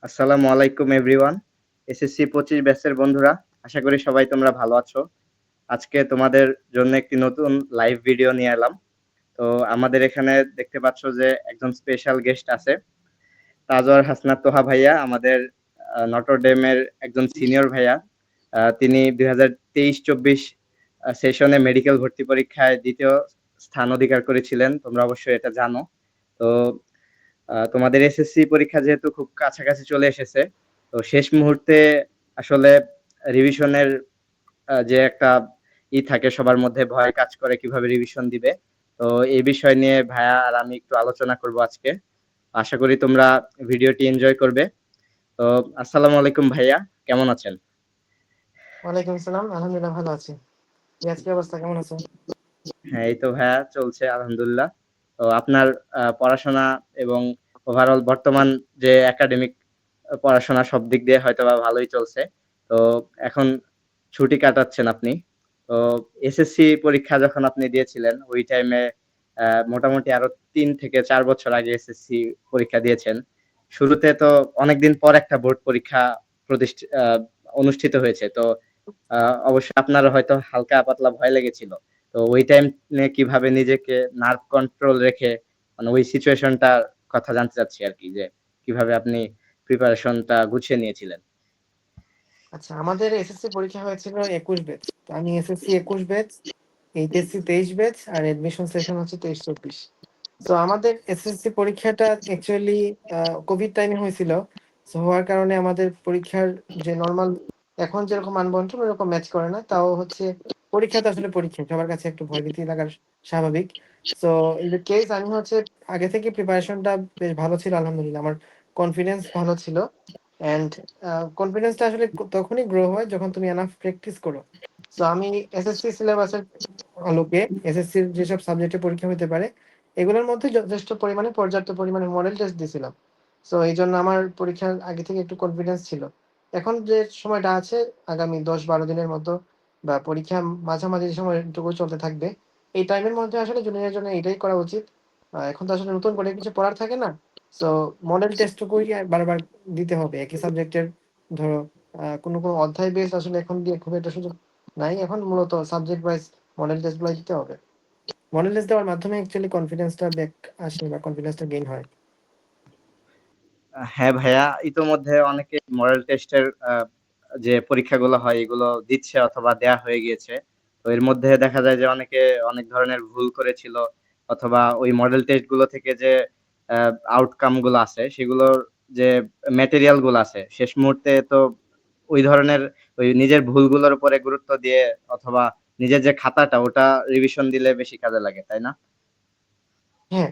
আসসালামু আলাইকুম everyone. SSC 25 ব্যাচের বন্ধুরা, আশা করি সবাই তোমরা ভালো আছো। আজকে তোমাদের জন্য একটি নতুন লাইভ ভিডিও নিয়ে এলাম। তো আমাদের এখানে দেখতে পাচ্ছ যে একজন স্পেশাল গেস্ট আছে, তাজওয়ার হাসনাত তোহা ভাইয়া, আমাদের নটরডেমের একজন সিনিয়র ভাইয়া। তিনি 2023-24 সেশনে মেডিকেল ভর্তি পরীক্ষায় দ্বিতীয় স্থান অধিকার করেছিলেন, তোমরা অবশ্যই এটা জানো। তো তোমাদের এসএসসি পরীক্ষা যেহেতু খুব কাছাকাছি চলে এসেছে, তো শেষ মুহূর্তে আসলে রিভিশনের যে একটা থাকে, সবার মধ্যে ভয় কাজ করে কিভাবে রিভিশন দিবে। তো এই বিষয় নিয়ে ভাইয়া আর আমি একটু আলোচনা করব আজকে। আশা করি তোমরা ভিডিওটি এনজয় করবে। তো আসসালামু আলাইকুম ভাইয়া, কেমন আছেন? ওয়ালাইকুম আসসালাম, আলহামদুলিল্লাহ ভালো আছি। রিয়াজ, কি অবস্থা, কেমন আছো? হ্যাঁ, এই তো ভাইয়া চলছে আলহামদুলিল্লাহ। তো আপনার পড়াশোনা এবং ওভারঅল বর্তমান যে একাডেমিক পড়াশোনা সব দিক দিয়ে হয়তোবা ভালোই চলছে। তো এখন ছুটি কাটাচ্ছেন আপনি। তো এসএসসি পরীক্ষা যখন আপনি দিয়েছিলেন ওই টাইমে মোটামুটি আরো 3 থেকে 4 বছর আগে এসএসসি পরীক্ষা দিয়েছেন। শুরুতে তো অনেকদিন পর একটা বোর্ড পরীক্ষা অনুষ্ঠিত হয়েছে। তো অবশ্যই আপনার হয়তো হালকা পাতলা ভয় লেগেছিল। তো ওই টাইম কিভাবে নিজেকে নার্ভ কন্ট্রোল রেখে, মানে ওই সিচুয়েশনটার কথা জানতে চাচ্ছি আর কি, যে কিভাবে আপনি প্রিপারেশনটা গুছিয়ে নিয়েছিলেন। আচ্ছা, আমাদের এসএসসি পরীক্ষা হয়েছিল 21 ব্যাচ। তো আমি এসএসসি 21 ব্যাচ, এইচএসসি 23 ব্যাচ, আর এডমিশন সেশন হচ্ছে 23-24। তো আমাদের এসএসসি পরীক্ষাটা অ্যাকচুয়ালি কোভিড টাইমে হয়েছিল। সো হওয়ার কারণে আমাদের পরীক্ষার যে নর্মাল এখন যেরকম মানবন্টন ওরকম ম্যাচ করে না, তাও হচ্ছে পরীক্ষা তো আসলে পরীক্ষা, সবার কাছে একটু ভয়ভীতি লাগার স্বাভাবিক। সো ইন দ্য কেস আমি হচ্ছে আগে থেকে প্রিপারেশনটা বেশ ভালো ছিল, আলহামদুলিল্লাহ আমার কনফিডেন্স ভালো ছিল। অ্যান্ড কনফিডেন্সটা আসলে তখনই গ্রো হয় যখন তুমি এনাফ প্র্যাকটিস করো। সো আমি এসএসসি সিলেবাসের আলোকে এসএসসির যেসব সাবজেক্টে পরীক্ষা হতে পারে এগুলোর মধ্যে যথেষ্ট পরিমাণে পর্যাপ্ত পরিমাণে মডেল টেস্ট দিয়েছিলাম। সো এই জন্য আমার পরীক্ষার আগে থেকে একটু কনফিডেন্স ছিল। এখন যে সময়টা আছে, আগামী 10-12 দিনের মতো বা পরীক্ষা মাঝামাঝি যে সময়টুকু চলতে থাকবে, এই টাইমের মধ্যে আসলে জুনিয়রের জন্য এটাই করা উচিত। এখন তো আসলে নতুন করে কিছু পড়ার থাকে না। সো মডেল টেস্টটুকুই বারবার দিতে হবে একই সাবজেক্টের। ধরো কোনো কোনো অধ্যায় বেস আসলে এখন দিয়ে খুব একটা সুযোগ নাই, এখন মূলত সাবজেক্ট ওয়াইজ মডেল টেস্টগুলো দিতে হবে। মডেল টেস্ট দেওয়ার মাধ্যমে অ্যাকচুয়ালি কনফিডেন্সটা ব্যাক আসে বা কনফিডেন্সটা গেইন হয়। হ্যাঁ ভাইয়া, ইতোমধ্যে অনেকে মডেল টেস্টের যে পরীক্ষাগুলো হয় এগুলো দিচ্ছে অথবা দেয়া হয়ে গিয়েছে। তো এর মধ্যে দেখা যায় যে অনেকে অনেক ধরনের ভুল করেছিল, অথবা ওই মডেল টেস্ট গুলো থেকে যে আউটকাম গুলো আছে সেগুলোর যে ম্যাটেরিয়াল গুলো আছে শেষ মুহূর্তে তো ওই ধরনের ওই নিজের ভুলগুলোর উপরে গুরুত্ব দিয়ে, অথবা নিজের যে খাতাটা ওটা রিভিশন দিলে বেশি কাজে লাগে, তাই না? হ্যাঁ,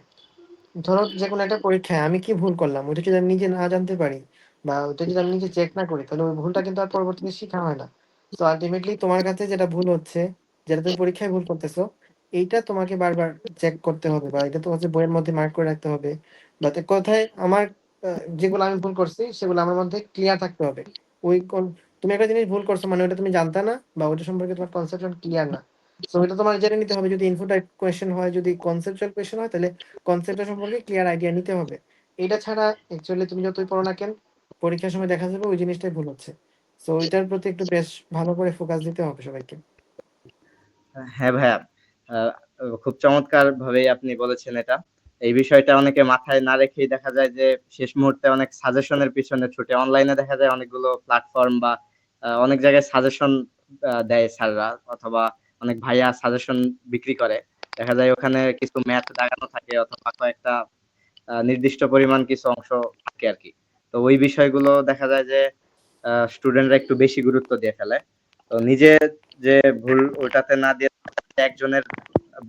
ধরো যে কোনো একটা পরীক্ষায় আমি কি ভুল করলাম ওইটা যদি আমি নিজে না জানতে পারি বা ওইটা যদি আমি নিজে চেক না করি, তাহলে ওই ভুলটা কিন্তু আর পরবর্তীতে শেখা হয় না। তো আলটিমেটলি তোমার কাছে যেটা ভুল হচ্ছে, যেটা তুমি পরীক্ষায় ভুল করতেছো, এইটা তোমাকে বারবার চেক করতে হবে বা এটা তো হচ্ছে বইয়ের মধ্যে মার্ক করে রাখতে হবে। বা তো কোথায় আমার যেগুলো আমি ভুল করছি সেগুলো আমার মধ্যে ক্লিয়ার থাকতে হবে। ওই তুমি একটা জিনিস ভুল করছো মানে ওটা তুমি জানতা না বা ওইটা সম্পর্কে তোমার কনসেপশন ক্লিয়ার না। সো এটা তোমার জেনে নিতে হবে। যদি ইনফো টাইপ কোয়েশ্চেন হয়, যদি কনসেপচুয়াল কোয়েশ্চেন হয়, তাহলে কনসেপ্টটা সম্পর্কে ক্লিয়ার আইডিয়া নিতে হবে। এটা ছাড়া অ্যাকচুয়ালি তুমি যতই পড়ো না কেন, পরীক্ষার সময় দেখা যাবে ওই জিনিসটাই ভুল হচ্ছে। সো এটার প্রতি একটু বেশ ভালো করে ফোকাস দিতে হবে সবাইকে। হ্যাঁ ভাইয়া, আহ, খুব চমৎকার ভাবে আপনি বলেছেন এটা। এই বিষয়টা অনেকে মাথায় না রেখেই দেখা যায় যে শেষ মুহূর্তে অনেক সাজেশনের পিছনে ছুটে। অনলাইনে দেখা যায় অনেকগুলো প্ল্যাটফর্ম বা অনেক জায়গায় সাজেশন দেয় স্যাররা, অথবা অনেক ভাইয়া সাজেশন বিক্রি করে। দেখা যায় ওখানে কিছু ম্যাথ দাগানো থাকে, অথবা কয়েকটা নির্দিষ্ট পরিমাণ কিছু অংশ থাকে আর কি। তো ওই বিষয়গুলো দেখা যায় যে স্টুডেন্টরা একটু বেশি গুরুত্ব দিয়ে ফেলে। তো নিজে যে ভুল ওটাতে না দিয়ে একজনের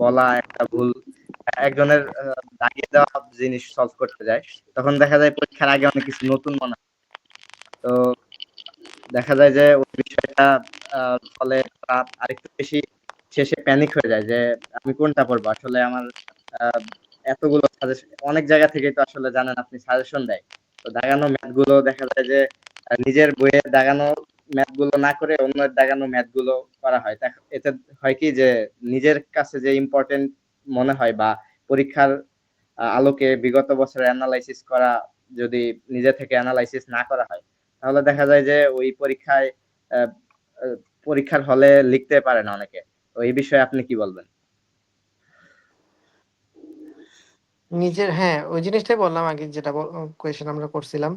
বলা একটা ভুল একজনের দাগিয়ে দেওয়া জিনিস সলভ করতে যায়, তখন দেখা যায় পরীক্ষার আগে অনেক কিছু নতুন মনে হয়। তো দেখা যায় যে ওই বিষয়টা ফলে তারা আরেকটু বেশি শেষে প্যানিক হয়ে যায় যে আমি কোনটা পড়বো আসলে। আমার আহ, এতগুলো সাজেশন অনেক জায়গা থেকে তো আসলে জানেন আপনি সাজেশন দেয়। তো দাগানো ম্যাথ গুলো দেখা যায় যে নিজের বইয়ে দাগানো ম্যাথ গুলো না করে অন্যের দাগানো ম্যাথ গুলো করা হয়। এতে হয় কি যে নিজের কাছে যে ইম্পর্টেন্ট মনে হয় বা পরীক্ষার আলোকে বিগত বছরের অ্যানালাইসিস করা যদি নিজে থেকে অ্যানালাইসিস না করা হয়, তাহলে দেখা যায় যে ওই পরীক্ষায় আহ, আহ, পরীক্ষার হলে লিখতে পারে না অনেকে। তো এই বিষয়ে আপনি কি বলবেন? নিজের, হ্যাঁ, ওই জিনিসটাই বললাম আগে, যেটা কোয়েশ্চেন আমরা করছিলাম।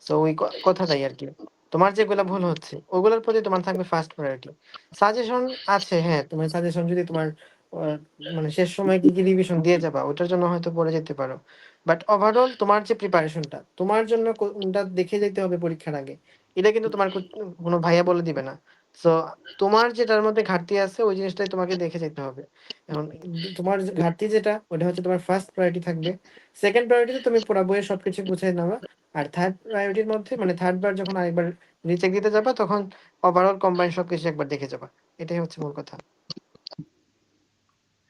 তো ওই কথাটাই আর কি। তোমার যেগুলা ভুল হচ্ছে ওগুলোর প্রতি তোমার থাকবে ফার্স্ট প্রায়োরিটি। সাজেশন আছে, হ্যাঁ, তোমার সাজেশন যদি তোমার আহ, মানে শেষ সময় কি কি রিভিশন দিয়ে যাবা ওটার জন্য হয়তো পড়ে যেতে পারো। বাট ওভারঅল তোমার যে প্রিপারেশনটা তোমার জন্য কোনটা দেখে যেতে হবে পরীক্ষার আগে, এটা কিন্তু তোমার কোনো ভাইয়া বলে দিবে না। সো তোমার যেটার মধ্যে ঘাটতি আছে ওই জিনিসটাই তোমাকে দেখে যেতে হবে। এখন তোমার যে ঘাটতি যেটা ওটা হচ্ছে তোমার ফার্স্ট প্রায়োরিটি থাকবে। সেকেন্ড প্রায়োরিটিতে তুমি পুরো বইয়ের সবকিছু গুছিয়ে নেওয়া। আর থার্ড প্রায়োরিটির মধ্যে মানে থার্ড বার যখন আরেকবার রিচেক দিতে যাবা তখন ওভারঅল কম্বাইন সবকিছু একবার দেখে যাবা। এটাই হচ্ছে মূল কথা।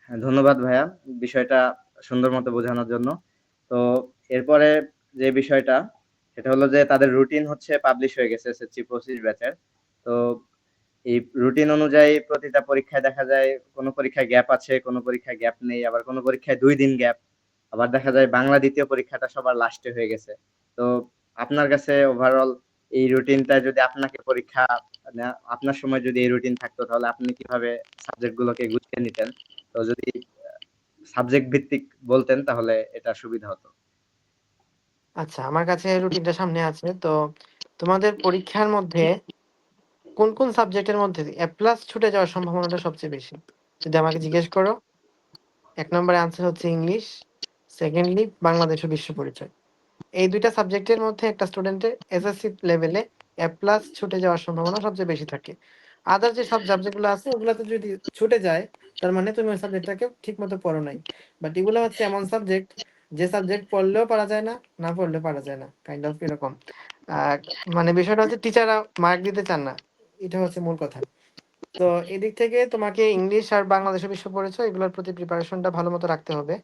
হ্যাঁ, ধন্যবাদ ভাইয়া বিষয়টা সুন্দর মতো বোঝানোর জন্য। তো এরপরে যে বিষয়টা, সেটা হলো যে তাদের রুটিন হচ্ছে পাবলিশ হয়ে গেছে এসএসসি 25 ব্যাচের। তো এই রুটিন অনুযায়ী প্রতিটা পরীক্ষায় দেখা যায় কোনো পরীক্ষায় গ্যাপ আছে, কোনো পরীক্ষায় গ্যাপ নেই, আবার কোনো পরীক্ষায় 2 দিন গ্যাপ। আবার দেখা যায় বাংলা দ্বিতীয় পরীক্ষাটা সবার লাস্টে হয়ে গেছে। তো আপনার কাছে ওভারঅল এই রুটিনটা যদি আপনাকে পরীক্ষা আপনার সময় যদি এই রুটিন থাকতো, তাহলে আপনি কিভাবে সাবজেক্ট গুলোকে গুছিয়ে নিতেন? তো যদি সাবজেক্ট ভিত্তিক বলতেন তাহলে এটা সুবিধা হতো। আচ্ছা, আমার কাছে রুটিনটা সামনে আছে। তো তোমাদের পরীক্ষার মধ্যে কোন কোন সাবজেক্টের মধ্যে এ প্লাস ছুটে যাওয়ার সম্ভাবনাটা সবচেয়ে বেশি যদি আমাকে জিজ্ঞেস করো, এক নম্বরে আনসার হচ্ছে ইংলিশ, সেকেন্ডলি বাংলাদেশ ও বিশ্ব পরিচয়। এই দুইটা সাবজেক্টের মধ্যে একটা স্টুডেন্টের এসএসসি লেভেলে এ প্লাস ছুটে যাওয়ার সম্ভাবনা সবচেয়ে বেশি থাকে। আদার যে সব সাবজেক্টগুলো আছে ওগুলোতে যদি ছুটে যায় তার মানে তুমি ওই সাবজেক্টটাকে ঠিক মতো পড়ো নাই। বাট এগুলো হচ্ছে এমন সাবজেক্ট যে সাবজেক্ট পড়লেও পারা যায় না, না পড়লেও পারা যায় না, কাইন্ড অফ এরকম। আর মানে বিষয়টা হচ্ছে টিচাররা মার্ক দিতে চান না, এটা হচ্ছে মূল কথা। তো এদিক থেকে তোমাকে ইংলিশ আর বাংলাদেশ ও বিশ্ব পরিচয় এগুলোর প্রতি প্রিপারেশনটা ভালো মতো রাখতে হবে।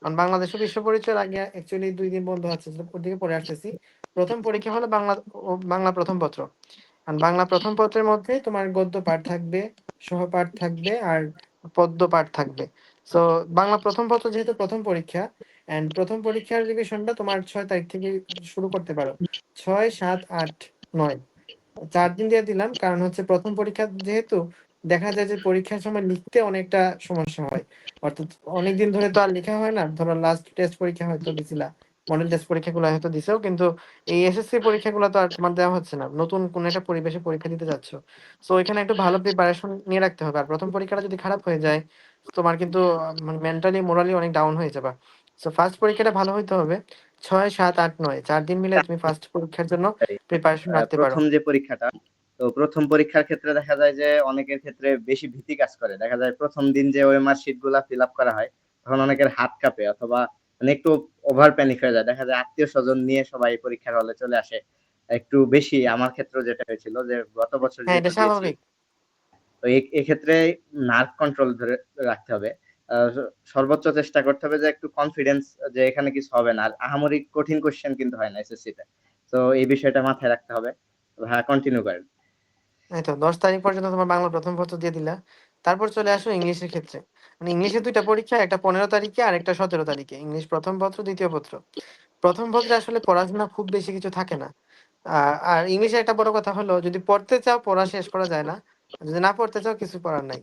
কারণ বাংলাদেশ ও বিশ্ব পরিচয়ের আগে অ্যাকচুয়ালি 2 দিন বন্ধ আছে, ওর দিকে পড়ে আসতেছি। প্রথম পরীক্ষা হলো বাংলা প্রথম পত্র। আর বাংলা প্রথম পত্রের মধ্যে তোমার গদ্য পাঠ থাকবে, সহপাঠ থাকবে আর পদ্য পাঠ থাকবে। সো বাংলা প্রথম পত্র যেহেতু প্রথম পরীক্ষা, এন্ড প্রথম পরীক্ষার রিভিশনটা তোমার 6 তারিখ থেকে শুরু করতে পারো। 6, 7, 8, 9, 4 দিন দিয়ে দিলাম, কারণ হচ্ছে প্রথম পরীক্ষা যেহেতু দেখা যায় যে পরীক্ষার সময় লিখতে অনেকটা সমস্যা হয়। অর্থাৎ অনেকদিন ধরে তো আর লেখা হয় না, ধরো লাস্ট টেস্ট পরীক্ষা হয়তো দিছিলা, মডেল টেস্ট পরীক্ষাগুলো হয়তো দিছেও, কিন্তু এই এসএসসি পরীক্ষাগুলো তো আর তোমার দেওয়া হচ্ছে না, নতুন কোন একটা পরিবেশে পরীক্ষা দিতে যাচ্ছ। সো এখানে একটু ভালো প্রিপারেশন নিয়ে রাখতে হবে। আর প্রথম পরীক্ষাটা যদি খারাপ হয়ে যায় তোমার কিন্তু মানে মেন্টালি মোরালি অনেক ডাউন হয়ে যাবে। সো ফার্স্ট পরীক্ষাটা ভালো হইতে হবে। 6, 7, 8, 9 4 দিন মিলে তুমি ফার্স্ট পরীক্ষার জন্য প্রিপারেশন রাখতে পারো। প্রথম যে পরীক্ষাটা, তো প্রথম পরীক্ষার ক্ষেত্রে দেখা যায় যে অনেকের ক্ষেত্রে বেশি ভীতি কাজ করে। দেখা যায় প্রথম দিন যে ওএমআর শিট গুলা ফিল আপ করা হয়, তখন অনেকের হাত কাঁপে অথবা মানে একটু ওভার প্যানিক হয়ে যায়। দেখা যায় আত্মীয় স্বজন নিয়ে সবাই পরীক্ষার হলে চলে আসে একটু বেশি। আমার ক্ষেত্রে যেটা হয়েছিল যে গত বছর হ্যাঁ, যেহেতু এটা দিয়েছি, স্বাভাবিক। তো এক্ষেত্রে নার্ভ কন্ট্রোল ধরে রাখতে হবে। আহ, সর্বোচ্চ চেষ্টা করতে হবে যে একটু কনফিডেন্স, যে এখানে কিছু হবে না। আর আহামরি কঠিন কোশ্চেন কিন্তু হয় না এসএসসি তে। তো এই বিষয়টা মাথায় রাখতে হবে। হ্যাঁ, কন্টিনিউ করেন। এই তো 10 তারিখ পর্যন্ত তোমার বাংলা প্রথম পত্র দিয়ে দিলা। তারপর চলে আসো ইংলিশের ক্ষেত্রে। মানে ইংলিশে দুইটা পরীক্ষা, একটা 15 তারিখে আর একটা 17 তারিখে, ইংলিশ প্রথম পত্র দ্বিতীয় পত্র। প্রথম পত্রে আসলে পড়াশোনা খুব বেশি কিছু থাকে না। আর ইংলিশে একটা বড় কথা হলো যদি পড়তে চাও পড়া শেষ করা যায় না, যদি না পড়তে চাও কিছু করার নাই।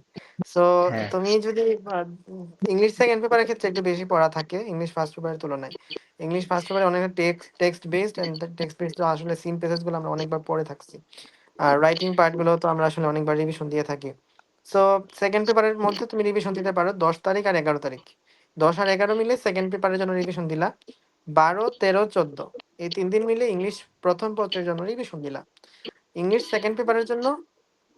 সো হ্যাঁ, তুমি যদি ইংলিশ সেকেন্ড পেপারের ক্ষেত্রে একটু বেশি পড়া থাকে ইংলিশ ফার্স্ট পেপারের তুলনায়। ইংলিশ ফার্স্ট পেপারে অনেক text based, and text based আসলে সিন পেজেস গুলো আমরা অনেকবার পড়ে থাকছি। আর রাইটিং পার্ট গুলো তো আমরা আসলে অনেকবার রিভিশন দিয়ে থাকি। সো সেকেন্ড পেপারের মধ্যে তুমি রিভিশন দিতে পারো 10 তারিখ আর 11 তারিখ। 10 আর 11 মিলে সেকেন্ড পেপারের জন্য রিভিশন দিলা। 12, 13, 14 এই 3 দিন মিলে ইংলিশ প্রথম পত্রের জন্য রিভিশন দিলা। ইংলিশ সেকেন্ড পেপারের জন্য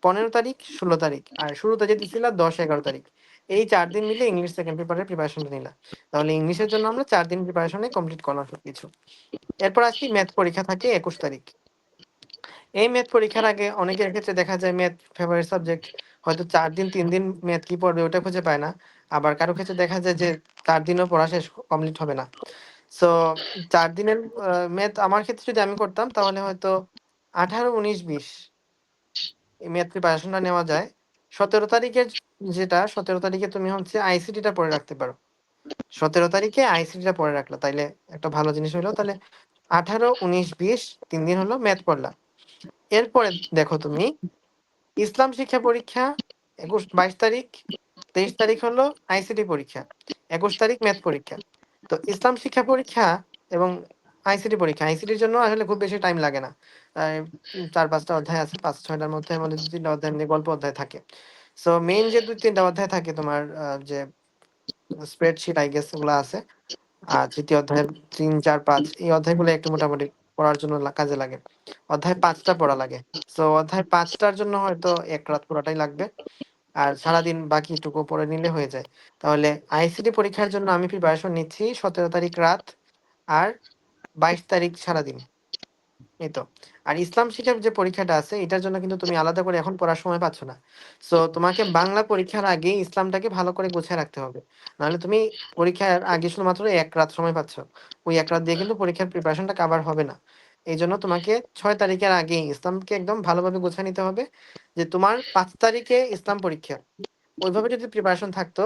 15 তারিখ, 16 তারিখ, আর শুরুতে যে দিছিলা 10, 11 তারিখ। এই 4 দিন মিলে ইংলিশ সেকেন্ড পেপারের প্রিপারেশনটা নিলা। তাহলে ইংলিশের জন্য আমরা 4 দিন প্রিপারেশনে কমপ্লিট করলাম সবকিছু। এরপর আসি ম্যাথ পরীক্ষা থাকে 21 তারিখ। এই ম্যাথ পরীক্ষার আগে অনেকের ক্ষেত্রে দেখা যায় ম্যাথ ফেভারিট সাবজেক্ট, হয়তো 4 দিন 3 দিন ম্যাথ কি পড়বে ওটা খুঁজে পায় না। আবার কারো ক্ষেত্রে দেখা যায় যে 4 দিনও পড়া শেষ কমপ্লিট হবে না। সো 4 দিনের ম্যাথ আমার ক্ষেত্রে যদি আমি করতাম তাহলে হয়তো 18, 19, 20 এই ম্যাথ প্রিপারেশনটা নেওয়া যায়। 17 তারিখের যেটা 17 তারিখে তুমি হচ্ছে আইসিটিটা পড়ে রাখতে পারো। 17 তারিখে আইসিটিটা পড়ে রাখলো তাইলে একটা ভালো জিনিস হইলো। তাহলে 18, 19, 20 3 দিন হলো ম্যাথ পড়লা। এরপরে দেখো তুমি ইসলাম শিক্ষা পরীক্ষা 22 তারিখ, 23 তারিখ হলো আইসিটি পরীক্ষা, 21 তারিখ ম্যাথ পরীক্ষা। তো ইসলাম শিক্ষা পরীক্ষা এবং আইসিটি পরীক্ষা, আইসিটির জন্য আসলে খুব বেশি টাইম লাগে না। 4-5টা অধ্যায় আছে, 5-6টার মধ্যে আমাদের 2-3টা অধ্যায় এমনি গল্প অধ্যায় থাকে। সো মেইন যে 2-3টা অধ্যায় থাকে তোমার যে স্প্রেডশিট আই গেস ওগুলো আছে, আর তৃতীয় অধ্যায়ের 3, 4, 5 এই অধ্যায়গুলো একটু মোটামুটি পড়ার জন্য কাজে লাগে। অধ্যায় 5টা পড়া লাগে। সো অধ্যায় 5টার জন্য হয়তো 1 রাত পুরাটাই লাগবে, আর সারাদিন বাকিটুকু পড়ে নিলে হয়ে যায়। তাহলে আইসিটি পরীক্ষার জন্য আমি প্রিপারেশন নিচ্ছি 17 তারিখ রাত আর 22 তারিখ সারাদিন। এই তো। আর ইসলাম শিক্ষার যে পরীক্ষাটা আছে এটার জন্য কিন্তু তুমি আলাদা করে এখন পড়ার সময় পাচ্ছ না। সো তোমাকে বাংলা পরীক্ষার আগে ইসলামটাকে ভালো করে গুছিয়ে রাখতে হবে। নাহলে তুমি পরীক্ষার আগে শুধুমাত্র 1 রাত সময় পাচ্ছ। ওই 1 রাত দিয়ে কিন্তু পরীক্ষার প্রিপারেশনটা কভার হবে না। এইজন্য তোমাকে 6 তারিখের আগেই ইসলামকে একদম ভালোভাবে গুছিয়ে নিতে হবে, যে তোমার 5 তারিখে ইসলাম পরীক্ষা। ওইভাবে যদি প্রিপারেশন থাকতো,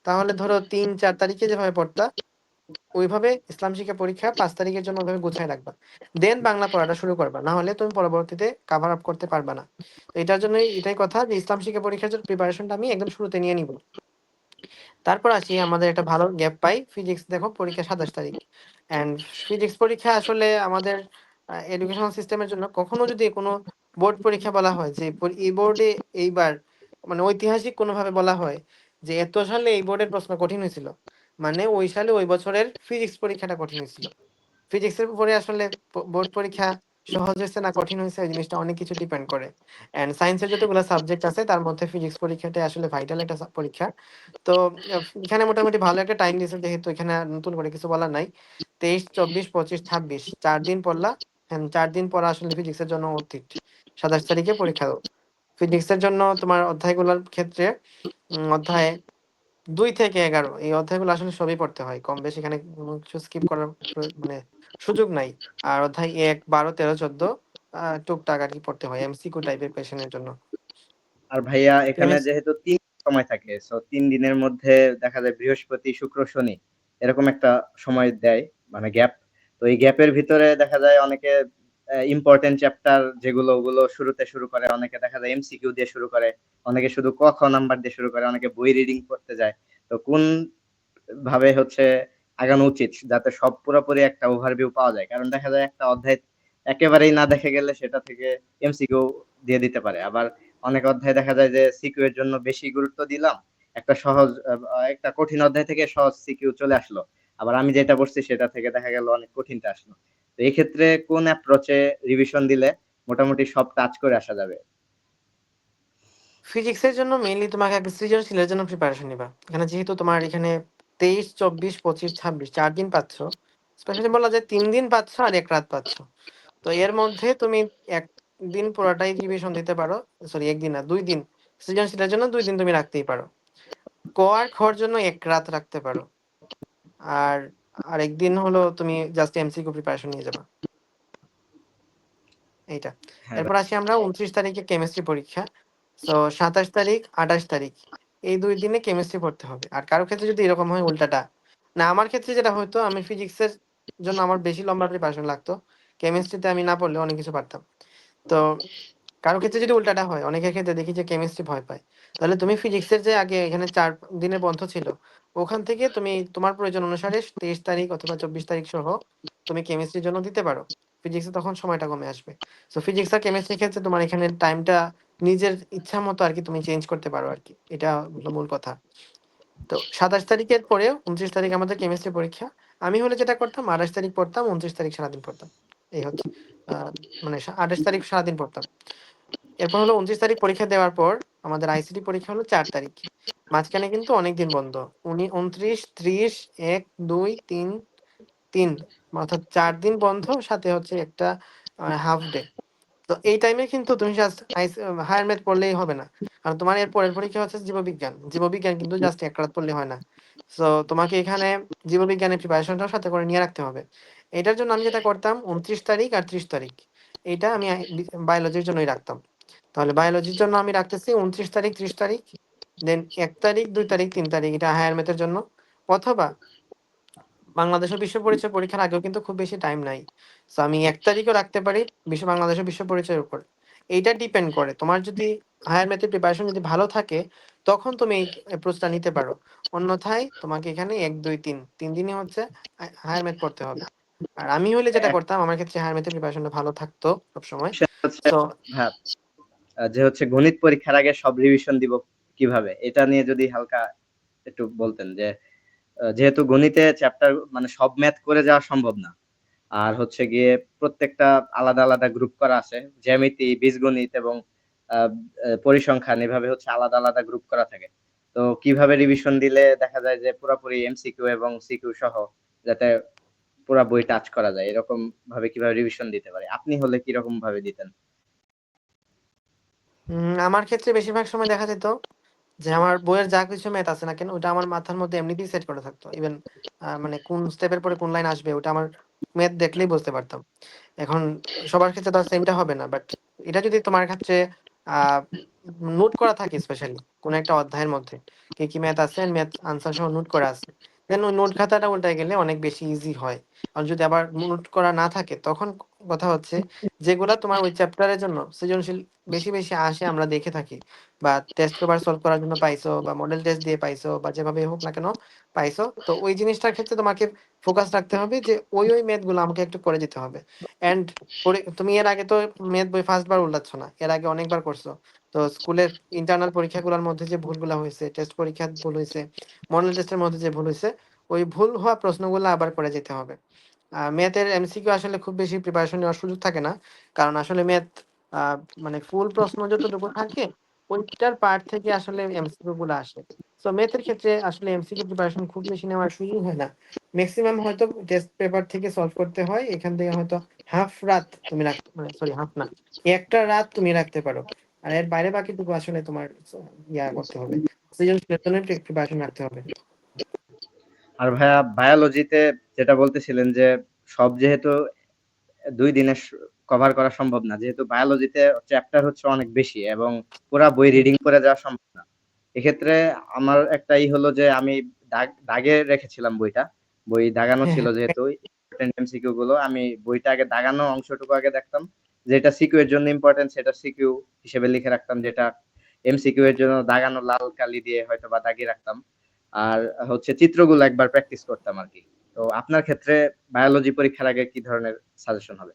তাহলে ধরো 3-4 তারিখে যেভাবে পড়তা, ওইভাবে ইসলাম শিক্ষা পরীক্ষা 5 তারিখের জন্য ওইভাবে গুছায় রাখবা। দেন বাংলা পড়াটা শুরু করবা। না হলে তুমি পরবর্তীতে কভার আপ করতে পারবা না। তো এটার জন্যই এটাই কথা যে ইসলাম শিক্ষা পরীক্ষার জন্য প্রিপারেশনটা আমি একদম শুরুতে নিয়ে নিব। তারপর আসি আমাদের একটা ভালো গ্যাপ পাই ফিজিক্স, দেখো পরীক্ষা 27 তারিখ। অ্যান্ড ফিজিক্স পরীক্ষা আসলে আমাদের এডুকেশনাল সিস্টেমের জন্য কখনো যদি কোনো বোর্ড পরীক্ষা বলা হয় যে এই বোর্ডে এইবার মানে ঐতিহাসিক কোনোভাবে বলা হয় যে এত সালে এই বোর্ডের প্রশ্ন কঠিন হয়েছিল, মানে ওই সালে ওই বছরের ফিজিক্স পরীক্ষাটা কঠিন হয়েছিল। ফিজিক্সের উপরে আসলে বোর্ড পরীক্ষা সহজ হয়েছে না কঠিন হয়েছে এই জিনিসটা অনেক কিছু ডিপেন্ড করে। এন্ড সায়েন্সের যতগুলো সাবজেক্ট আছে তার মধ্যে ফিজিক্স পরীক্ষাটা আসলে ভাইটাল একটা পরীক্ষা। তো এখানে মোটামুটি ভালো একটা টাইম দিয়েছে, যেহেতু এখানে আর নতুন করে কিছু বলার নাই। 23, 24, 25, 26 4 দিন পড়লা। হ্যাঁ, 4 দিন পড়া আসলে ফিজিক্সের জন্য অতীত। 27 তারিখে পরীক্ষা দাও। ফিজিক্সের জন্য তোমার অধ্যায়গুলোর ক্ষেত্রে অধ্যায় 2 থেকে 11 এই অধ্যায়গুলো আসলে সবই পড়তে হয়। কম বেশি এখানে কোনো কিছু স্কিপ করার মানে সুযোগ নাই। আর অধ্যায় 1, 12, 13, 14 টুকটাক আরকি পড়তে হয় এমসিকিউ টাইপের কোয়েশ্চেনের জন্য। আর ভাইয়া এখানে কেমিস্ট্রি যেহেতু 3 সময় থাকে, সো 3 দিনের মধ্যে দেখা যায় বৃহস্পতি শুক্র শনি এরকম একটা সময় দেয়, মানে গ্যাপ। তো এই গ্যাপের ভিতরে দেখা যায় অনেকে ইম্পর্টেন্ট চ্যাপ্টার যেগুলো ওগুলো শুরুতে শুরু করে, অনেকে দেখা যায় এমসিকিউ দিয়ে শুরু করে, অনেকে শুধু ক খ নাম্বার দিয়ে শুরু করে, অনেকে বই রিডিং করতে যায়। তো কোন ভাবে হচ্ছে আগানো উচিত যাতে সব পুরোপুরি একটা ওভারভিউ পাওয়া যায়? কারণ দেখা যায় একটা অধ্যায় একেবারেই না দেখে গেলে সেটা থেকে এমসিকিউ দিয়ে দিতে পারে। আবার অনেক অধ্যায় দেখা যায় যে সিকিউ এর জন্য বেশি গুরুত্ব দিলাম, একটা সহজ একটা কঠিন অধ্যায় থেকে সহজ সিকিউ চলে আসলো, আবার আমি যেটা পড়ছি সেটা থেকে দেখা গেল অনেক কঠিনটা আসলো। তো এই ক্ষেত্রে কোন অ্যাপ্রোচে রিভিশন দিলে মোটামুটি সব টাচ করে আসা যাবে? ফিজিক্সের জন্য মেইনলি তোমাকে আগে সৃজনশীলের জন্য প্রিপারেশন নিবা। এখানে যেহেতু তোমার এখানে 23, 24, 25, 26 4 দিন পাচ্ছ, স্পেশালি বলা যায় 3 দিন পাচ্ছ আর 1 রাত পাচ্ছ। তো এর মধ্যে তুমি 1 দিন পুরাটাই রিভিশন দিতে পারো। সরি 1 দিন না 2 দিন। সৃজনশীলের জন্য 2 দিন তুমি রাখতেই পারো। ক আর খর জন্য 1 রাত রাখতে পারো। আর আরেক দিন হলো তুমি জাস্ট এমসিকিউ প্রিপারেশন নিয়ে যাবা। এইটা। হ্যাঁ ভাই। এরপর আসি আমরা 29 তারিখে কেমিস্ট্রি পরীক্ষা। সো 27 তারিখ, 28 তারিখ এই 2 দিনে কেমিস্ট্রি পড়তে হবে। আর কারো ক্ষেত্রে যদি এরকম হয় উল্টাটা, না আমার ক্ষেত্রে যেটা হতো আমি ফিজিক্সের জন্য আমার বেশি লম্বা প্রিপারেশন লাগতো। কেমিস্ট্রিতে আমি না পড়লে অনেক কিছু পারতাম। তো কারো ক্ষেত্রে যদি উল্টাটা হয়, অনেকের ক্ষেত্রে দেখি যে কেমিস্ট্রি ভয় পায়। তাহলে তুমি ফিজিক্সের যে আগে এখানে 4 দিনের বন্ধ ছিল, ওখান থেকে তুমি তোমার প্রয়োজন অনুসারে 23 তারিখ অথবা 24 তারিখ সহ তুমি কেমিস্ট্রির জন্য দিতে পারো। ফিজিক্সে তখন সময়টা কমে আসবে। সো ফিজিক্স আর কেমিস্ট্রির ক্ষেত্রে তোমার এখানে টাইমটা নিজের ইচ্ছা মতো আরকি তুমি চেঞ্জ করতে পারো আরকি। এটা হলো মূল কথা। তো 27 তারিখের পরে 29 তারিখ আমাদের কেমিস্ট্রি পরীক্ষা। আমি হলে যেটা করতাম 28 তারিখ পড়তাম, 29 তারিখ সারাদিন পড়তাম। এই হচ্ছে আ মানে 28 তারিখ সারাদিন পড়তাম। এরপর হলো 29 তারিখ পরীক্ষা দেওয়ার পর আমাদের আইসিটি পরীক্ষা হলো 4 তারিখ। মাঝখানে কিন্তু অনেকদিন বন্ধ। 29, 30, 1, 2, 3, 3 অর্থাৎ 4 দিন বন্ধ, সাথে হচ্ছে একটা হাফ ডে। তো এই টাইমে কিন্তু তুমি জাস্ট হায়ার ম্যাথ পড়লেই হবে না। কারণ তোমার এর পরের পরীক্ষা হচ্ছে জীববিজ্ঞান। জীববিজ্ঞান কিন্তু জাস্ট 1 রাত পড়লে হয় না। সো তোমাকে এখানে জীববিজ্ঞানের প্রিপারেশনটাও সাথে করে নিয়ে রাখতে হবে। এটার জন্য আমি যেটা করতাম 29 তারিখ আর 30 তারিখ। এইটা আমি বায়োলজির জন্যই রাখতাম। তাহলে বায়োলজির জন্য আমি রাখতেছি 29 তারিখ, 30 তারিখ, দেন 1 তারিখ, 2 তারিখ, 3 তারিখ এটা হায়ার ম্যাথের জন্য। অথবা বাংলাদেশের বিশ্ব পরিচয় পরীক্ষার আগেও কিন্তু খুব বেশি টাইম নাই। সো আমি ১ তারিখও রাখতে পারি বাংলাদেশের বিশ্ব পরিচয়ের উপর। এইটা ডিপেন্ড করে। তোমার যদি হায়ার ম্যাথের প্রিপারেশন যদি ভালো থাকে, তখন তুমি এই অ্যাপ্রোচটা নিতে পারো। অন্যথায় তোমাকে এখানে ১, ২, ৩, ৩ দিনই হচ্ছে হায়ার ম্যাথ পড়তে হবে। আর আমি হইলে যেটা এক করতাম, আমার ক্ষেত্রে হায়ার ম্যাথের প্রিপারেশনটা ভালো থাকতো সবসময়। বিষয় হচ্ছে সো হ্যাঁ, যে হচ্ছে গণিত পরীক্ষার আগে সব রিভিশন দিব কিভাবে, এটা নিয়ে যদি হালকা একটু বলতেন যে যেহেতু গণিতে চ্যাপ্টার মানে সব ম্যাথ করে যাওয়া সম্ভব না, আর হচ্ছে গিয়ে প্রত্যেকটা আলাদা আলাদা গ্রুপ করা আছে, জ্যামিতি, বীজগণিত এবং আহ, পরিসংখ্যান, এভাবে হচ্ছে আলাদা আলাদা গ্রুপ করা থাকে। তো কিভাবে রিভিশন দিলে দেখা যায় যে পুরোপুরি এমসিকিউ এবং সিকিউ সহ যাতে পুরা বই টাচ করা যায়, এরকম ভাবে কিভাবে রিভিশন দিতে পারে, আপনি হলে কিরকম ভাবে দিতেন? আমার ক্ষেত্রে বেশিরভাগ সময় দেখা যেত যে আমার বইয়ের যা কিছু ম্যাথ আছে না কেন, ওটা আমার মাথার মধ্যে এমনিতেই সেট করা থাকতো। ইভেন মানে কোন স্টেপের পরে কোন লাইন আসবে ওটা আমার ম্যাথ দেখলেই বুঝতে পারতাম। এখন সবার ক্ষেত্রে তো আর সেমটা হবে না। বাট এটা যদি তোমার ক্ষেত্রে আহ নোট করা থাকে, স্পেশালি কোন একটা অধ্যায়ের মধ্যে কি কি ম্যাথ আছে, ম্যাথ আনসার সহ নোট করা আছে, দেন ওই নোট খাতাটা উল্টায় গেলে অনেক বেশি ইজি হয়। আর যদি আবার নোট করা না থাকে, তখন কথা হচ্ছে যেগুলা তোমার ওই চ্যাপ্টারের জন্য সৃজনশীল বেশি বেশি আসে আমরা দেখে থাকি, বা টেস্ট পেপার সলভ করার জন্য পাইছো, বা মডেল টেস্ট দিয়ে পাইছো, বা যেভাবে হোক না কেন পাইছো, তো ওই জিনিসটার ক্ষেত্রে তোমাকে ফোকাস রাখতে হবে যে ওই ম্যাথ গুলো আমাকে একটু করে যেতে হবে। অ্যান্ড তুমি এর আগে তো ম্যাথ বই ফার্স্ট বার উল্টাচ্ছ না, এর আগে অনেকবার করছো। তো স্কুলের ইন্টারনাল পরীক্ষাগুলোর মধ্যে যে ভুলগুলো হয়েছে, টেস্ট পরীক্ষার ভুল হয়েছে, মডেল টেস্টের মধ্যে যে ভুল হয়েছে, ওই ভুল হওয়া প্রশ্নগুলো আবার করে যেতে হবে। ম্যাথের এমসিকিউ আসলে খুব বেশি প্রিপারেশন নেওয়ার সুযোগ থাকে না, কারণ আসলে ম্যাথ আহ, মানে ফুল প্রশ্ন যতটুকু থাকে ওইটার পার্ট থেকে আসলে এমসিকিউ গুলো আসে। তো ম্যাথের ক্ষেত্রে আসলে এমসিকিউ প্রিপারেশন খুব বেশি নেওয়ার সুযোগ হয় না। ম্যাক্সিমাম হয়তো টেস্ট পেপার থেকে সলভ করতে হয়, এখান থেকে হয়তো হাফ রাত তুমি রাখ, মানে সরি হাফ না, একটা রাত তুমি রাখতে পারো। আর এর বাইরে বাকিটুকু আসলে তোমার ইয়া করতে হবে, সৃজনশীল প্রিপারেশন রাখতে হবে। আর ভাইয়া বায়োলজিতে যেটা বলতেছিলেন যে সব যেহেতু 2 দিনে কভার করা সম্ভব না, যেহেতু বায়োলজিতে চ্যাপ্টার হচ্ছে অনেক বেশি এবং পুরা বই রিডিং করে যাওয়া সম্ভব না, এক্ষেত্রে আমার একটাই হলো যে আমি দাগে রেখেছিলাম বইটা, বই দাগানো হ্যাঁ ছিল হ্যাঁ। যেহেতু এমসিকিউ গুলো আমি বইটা আগে দাগানো অংশটুকু আগে দেখতাম, যেটা সিকিউ এর জন্য ইম্পর্টেন্ট সেটা সিকিউ হিসেবে লিখে রাখতাম, যেটা এমসিকিউ এর জন্য দাগানো লাল কালি দিয়ে হয়তো বা দাগিয়ে রাখতাম। আর হচ্ছে চিত্রগুলো একবার প্র্যাকটিস করতাম আর কি। তো আপনার ক্ষেত্রে বায়োলজি পরীক্ষার আগে কি ধরনের সাজেশন হবে?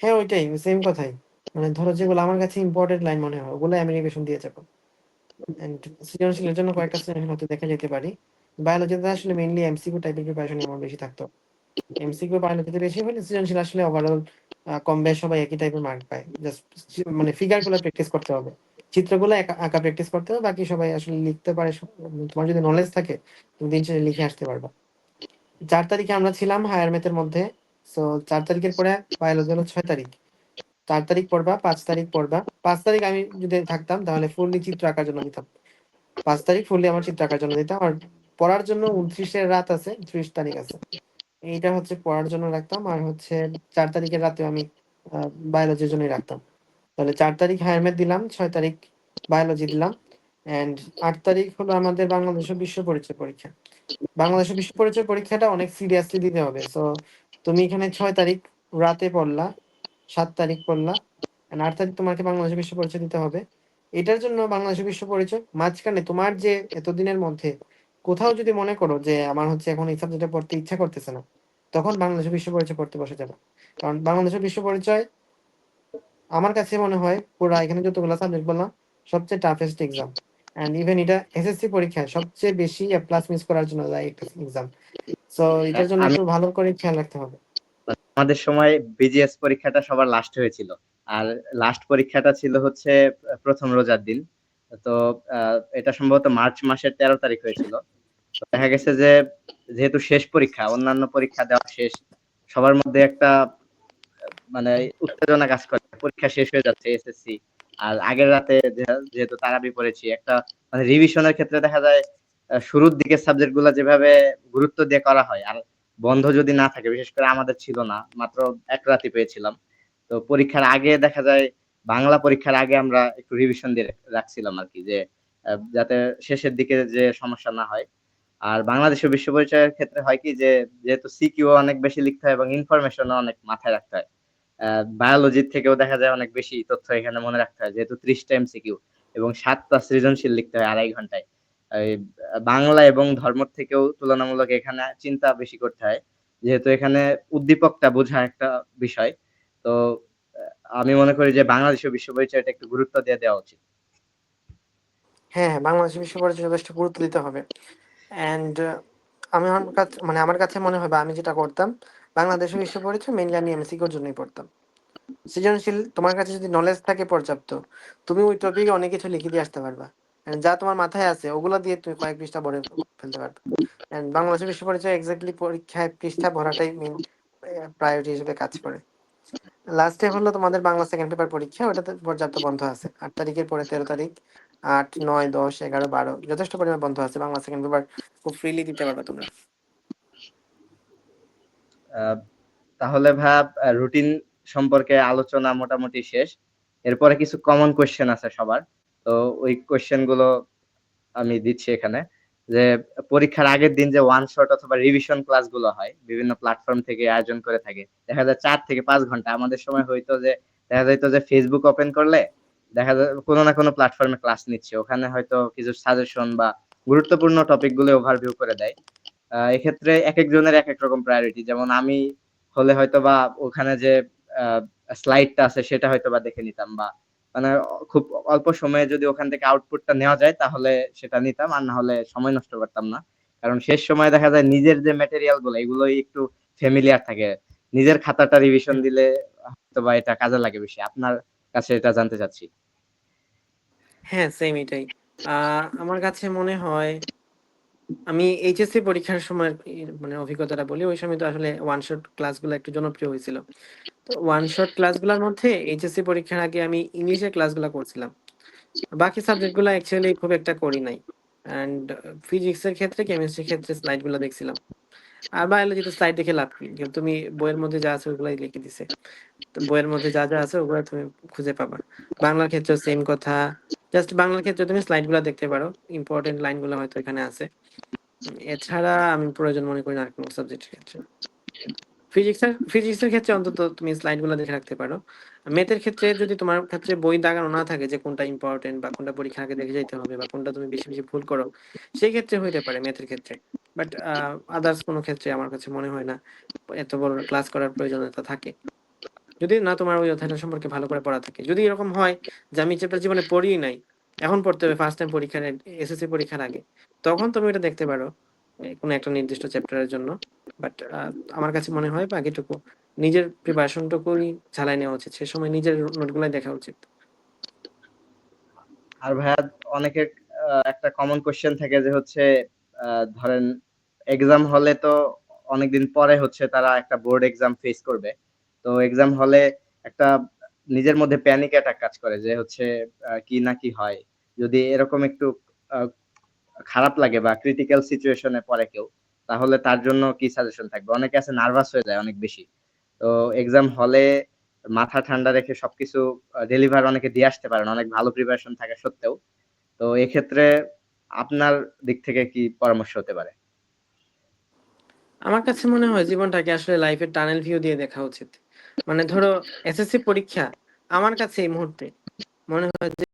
হ্যাঁ, ওইটাই সেম কথাই। মানে ধরো যেগুলো আমার কাছে ইম্পর্টেন্ট লাইন মনে হয় ওগুলো আমি রিভিশন দিয়ে যাবো। এন্ড সৃজনশীলের জন্য কয়েকটা সৃজনশীল হয়তো দেখা যেতে পারি। বায়োলজিতে আসলে মেইনলি এমসিকিউ টাইপের প্রিপারেশন আমার বেশি থাকতো। এমসিকিউ বায়োলজিতে বেশি হলে সৃজনশীল আসলে ওভারঅল কম বেশ সবাই একই টাইপের মার্ক পায়। জাস্ট মানে ফিগার গুলো প্র্যাকটিস করতে হবে, চিত্রগুলো আঁকা প্র্যাকটিস করতে হবে, বাকি সবাই আসলে লিখতে পারে। তোমার যদি নলেজ থাকে তুমি দিন শেষে লিখে আসতে পারবা। 4 তারিখে আমরা ছিলাম হায়ার ম্যাথের মধ্যে। সো 4 তারিখের পরে বায়োলজি হলো 6 তারিখ। 4 তারিখ পড়বা, 5 তারিখ পড়বা। 5 তারিখ আমি যদি থাকতাম তাহলে ফুললি চিত্র আঁকার জন্য দিতাম। 5 তারিখ ফুললি আমার চিত্র আঁকার জন্য দিতাম। আর পড়ার জন্য 29-এর রাত আছে, 30 তারিখ আছে, এইটা হচ্ছে পড়ার জন্য রাখতাম। আর হচ্ছে 4 তারিখের রাতে আমি বায়োলজির জন্যই রাখতাম। তাহলে 4 তারিখ হায়ার ম্যাথ দিলাম, 6 তারিখ বায়োলজি দিলাম, অ্যান্ড 8 তারিখ হলো আমাদের বাংলাদেশের বিশ্ব পরিচয় পরীক্ষা। বাংলাদেশের বিশ্ব পরিচয় পরীক্ষাটা অনেক সিরিয়াসলি দিতে হবে। সো তুমি এখানে 6 তারিখ রাতে পড়লা, 7 তারিখ পড়লা, and 8 তারিখ তোমাকে বাংলাদেশের বিশ্ব পরিচয় দিতে হবে। এটার জন্য বাংলাদেশের বিশ্ব পরিচয় মাঝখানে তোমার যে এতদিনের মধ্যে কোথাও যদি মনে করো যে আমার হচ্ছে এখন এই সাবজেক্টটা পড়তে ইচ্ছা করতেছে না, তখন বাংলাদেশের বিশ্ব পরিচয় পড়তে বসে যাবে। কারণ বাংলাদেশের বিশ্ব পরিচয় আমার কাছে মনে হয় পুরা এখানে যতগুলো সাবজেক্ট বললাম সবচেয়ে টাফেস্ট এক্সাম। অ্যান্ড ইভেন এটা এসএসসি পরীক্ষায় সবচেয়ে বেশি প্লাস মিস করার জন্য যায় একটা এক্সাম। সো এটার জন্য আমি একটু ভালো করে খেয়াল রাখতে হবে। আমাদের সময় বিজিএস পরীক্ষাটা সবার লাস্ট হয়েছিল, আর লাস্ট পরীক্ষাটা ছিল হচ্ছে প্রথম রোজার দিন। তো এটা সম্ভবত মার্চ মাসের 13 তারিখ হয়েছিল। তো দেখা গেছে যে যেহেতু শেষ পরীক্ষা, অন্যান্য পরীক্ষা দেওয়া শেষ, সবার মধ্যে একটা মানে উত্তেজনা কাজ করে, পরীক্ষা শেষ হয়ে যাচ্ছে এসএসসি। আর আগের রাতে যেহেতু তারাবি পড়েছি, একটা মানে রিভিশনের ক্ষেত্রে দেখা যায় শুরুর দিকে সাবজেক্ট গুলা যেভাবে গুরুত্ব দিয়ে করা হয়, আর বন্ধ যদি না থাকে, বিশেষ করে আমাদের ছিল না, মাত্র এক রাতই পেয়েছিলাম। তো পরীক্ষার আগে দেখা যায় বাংলা পরীক্ষার আগে আমরা একটু রিভিশন দিয়ে রাখছিলাম আর কি, যে যাতে শেষের দিকে যে সমস্যা না হয়। আর বাংলাদেশের বিশ্ব পরিচয়ের ক্ষেত্রে হয় কি যে যেহেতু সিকিউ অনেক বেশি লিখতে হয় এবং ইনফরমেশনও অনেক মাথায় রাখতে হয়। বায়োলজির থেকেও দেখা যায় অনেক বেশি তথ্য এখানে মনে রাখতে হয় যেহেতু 30টা এমসিকিউ এবং 7টা সৃজনশীল লিখতে হয় 2.5 ঘন্টায়। এই বাংলা এবং ধর্ম থেকেও তুলনামূলক এখানে চিন্তা বেশি করতে হয় যেহেতু এখানে উদ্দীপকটা বোঝা একটা বিষয়। তো আমি মনে করি যে বাংলাদেশের বিশ্ব পরিচয়টা একটু গুরুত্ব দিয়ে দেওয়া উচিত। হ্যাঁ, হ্যাঁ, বাংলাদেশের বিশ্ব পরিচয় যথেষ্ট গুরুত্ব দিতে হবে। অ্যান্ড আমি আমার কাছে আমার কাছে মনে হয় বা আমি যেটা করতাম, বাংলাদেশের বিশ্ব পরিচয় মেইনলি আমি এমসিকিউর জন্যই পড়তাম। সৃজনশীল তোমার কাছে যদি নলেজ থাকে পর্যাপ্ত, তুমি ওই টপিকে অনেক কিছু লিখে দিয়ে আসতে পারবা। And যা তোমার মাথায় আছে ওগুলো দিয়ে তুমি কয়েক পৃষ্ঠা ভরে ফেলতে পারবে। এন্ড বাংলাদেশের বিশ্ব পরিচয় এক্স্যাক্টলি পরীক্ষায় পৃষ্ঠা ভরাটাই মেইন প্রায়োরিটি হিসেবে কাজ করে। লাস্টে হলো তোমাদের বাংলা সেকেন্ড পেপার পরীক্ষা, ওটাতে পর্যাপ্ত বন্ধ আছে। 8 তারিখের পরে 13 তারিখ, 8, 9, 10, 11, 12 যথেষ্ট পরিমাণ বন্ধ আছে। বাংলা সেকেন্ড পেপার খুব ফ্রিলি দিতে পারবে তোমরা। আহ, তাহলে ভাইয়া রুটিন সম্পর্কে আলোচনা মোটামুটি শেষ। এরপরে কিছু কমন কোয়েশ্চেন আছে সবার। তো ওই কোয়েশ্চেন গুলো আমি দিচ্ছি এখানে। যে পরীক্ষার আগের দিন যে ওয়ান শট অথবা রিভিশন ক্লাস গুলো হয় বিভিন্ন প্ল্যাটফর্ম থেকে আয়োজন করে থাকে, দেখা যায় 4 থেকে 5 ঘন্টা। আমাদের সময় হইতো যে দেখা যাইতো যে ফেসবুক ওপেন করলে দেখা যায় কোনো না কোনো প্ল্যাটফর্মে ক্লাস নিচ্ছে, ওখানে হয়তো কিছু সাজেশন বা গুরুত্বপূর্ণ টপিক গুলো ওভারভিউ করে দেয়। এক্ষেত্রে এক একজনের এক এক রকম প্রায়োরিটি। যেমন আমি হলে হয়তো বা ওখানে যে স্লাইডটা আছে সেটা হয়তো বা দেখে নিতাম, বা মানে খুব অল্প সময়ে যদি ওখান থেকে আউটপুটটা নেওয়া যায় তাহলে সেটা নিতাম, আর না হলে সময় নষ্ট করতাম না। কারণ শেষ সময় দেখা যায় নিজের যে ম্যাটেরিয়াল গুলো এগুলোই একটু ফ্যামিলিয়ার থাকে, নিজের খাতাটা রিভিশন দিলে হয়তো বা এটা কাজে লাগে বেশি। আপনার কাছে এটা জানতে চাচ্ছি। হ্যাঁ, সেম এটাই। আমার কাছে মনে হয় আমি এইচএসসি পরীক্ষার সময় মানে অভিজ্ঞতাটা বলি। ওই সময় তো আসলে ওয়ান শট ক্লাসগুলো একটু জনপ্রিয় হয়েছিল। তো ওয়ান শট ক্লাসগুলোর মধ্যে এইচএসসি পরীক্ষার আগে আমি ইংলিশের ক্লাসগুলো করছিলাম। বাকি সাবজেক্টগুলো অ্যাকচুয়ালি খুব একটা করি নাই। অ্যান্ড ফিজিক্সের ক্ষেত্রে, কেমিস্ট্রির ক্ষেত্রে স্লাইডগুলো দেখছিলাম। আর বায়োলজিতে স্লাইড দেখে লাভ কি? কিন্তু তুমি বইয়ের মধ্যে যা আছে ওগুলাই লিখে দিছে। তো বইয়ের মধ্যে যা যা আছে ওগুলো তুমি খুঁজে পাবা। বাংলার ক্ষেত্রেও সেম কথা। জাস্ট বাংলার ক্ষেত্রে তুমি স্লাইডগুলো দেখতে পারো। ইম্পর্টেন্ট লাইনগুলো হয়তো এখানে আছে। এছাড়া আমি প্রয়োজন মনে করি না আর কোনো সাবজেক্টের ক্ষেত্রে। ফিজিক্সের ক্ষেত্রে অন্তত তুমি স্লাইডগুলো দেখে রাখতে পারো। ম্যাথের ক্ষেত্রে যদি তোমার ক্ষেত্রে বই দাগানো না থাকে যে কোনটা ইম্পর্টেন্ট বা কোনটা পরীক্ষার আগে দেখে যাইতে হবে বা কোনটা তুমি বেশি বেশি ভুল করো, সেই ক্ষেত্রে হইতে পারে ম্যাথের ক্ষেত্রে। বাট আদার্স কোনো ক্ষেত্রে আমার কাছে মনে হয় না এত বড় ক্লাস করার প্রয়োজনীয়তা থাকে। যদি না তোমার ওই অধ্যায়টা সম্পর্কে ভালো করে পড়া থাকে। যদি এরকম হয় যে আমি চ্যাপ্টার জীবনে পড়িই নাই, এখন পড়তে হবে ফার্স্ট টাইম পরীক্ষার এসএসসি পরীক্ষার আগে, তখন তুমি এটা দেখতে পারো কোনো একটা নির্দিষ্ট চ্যাপ্টারের জন্য। বাট আমার কাছে মনে হয় বাকিটুকু নিজের প্রিপারেশনটুকুই ঝালাই নেওয়া উচিত। সে সময় নিজের নোটগুলাই দেখা উচিত। আর ভাইয়া অনেকের একটা কমন কোশ্চেন থাকে যে হচ্ছে ধরেন এক্সাম হলে তো অনেকদিন পরে হচ্ছে তারা একটা বোর্ড এক্সাম ফেস করবে। তো এক্সাম হলে একটা নিজের মধ্যে প্যানিক অ্যাটাক কাজ করে যে হচ্ছে কি না কি হয়, যদি এরকম একটু আহ, খারাপ লাগে বা ক্রিটিক্যাল সিচুয়েশনে পড়ে কেউ, তাহলে তার জন্য কি সাজেশন থাকবে? অনেকে আছে নার্ভাস হয়ে যায় অনেক বেশি। তো এক্সাম হলে মাথা ঠান্ডা রেখে সবকিছু ডেলিভার অনেকে দিয়ে আসতে পারেন অনেক ভালো প্রিপারেশন থাকা সত্ত্বেও। তো এক্ষেত্রে আপনার দিক থেকে কি পরামর্শ হতে পারে? আমার কাছে মনে হয় জীবনটাকে আসলে লাইফের টানেল ভিউ দিয়ে দেখা উচিত। মানে ধরো এসএসসি পরীক্ষা আমার কাছে এই মুহূর্তে মনে হয় যে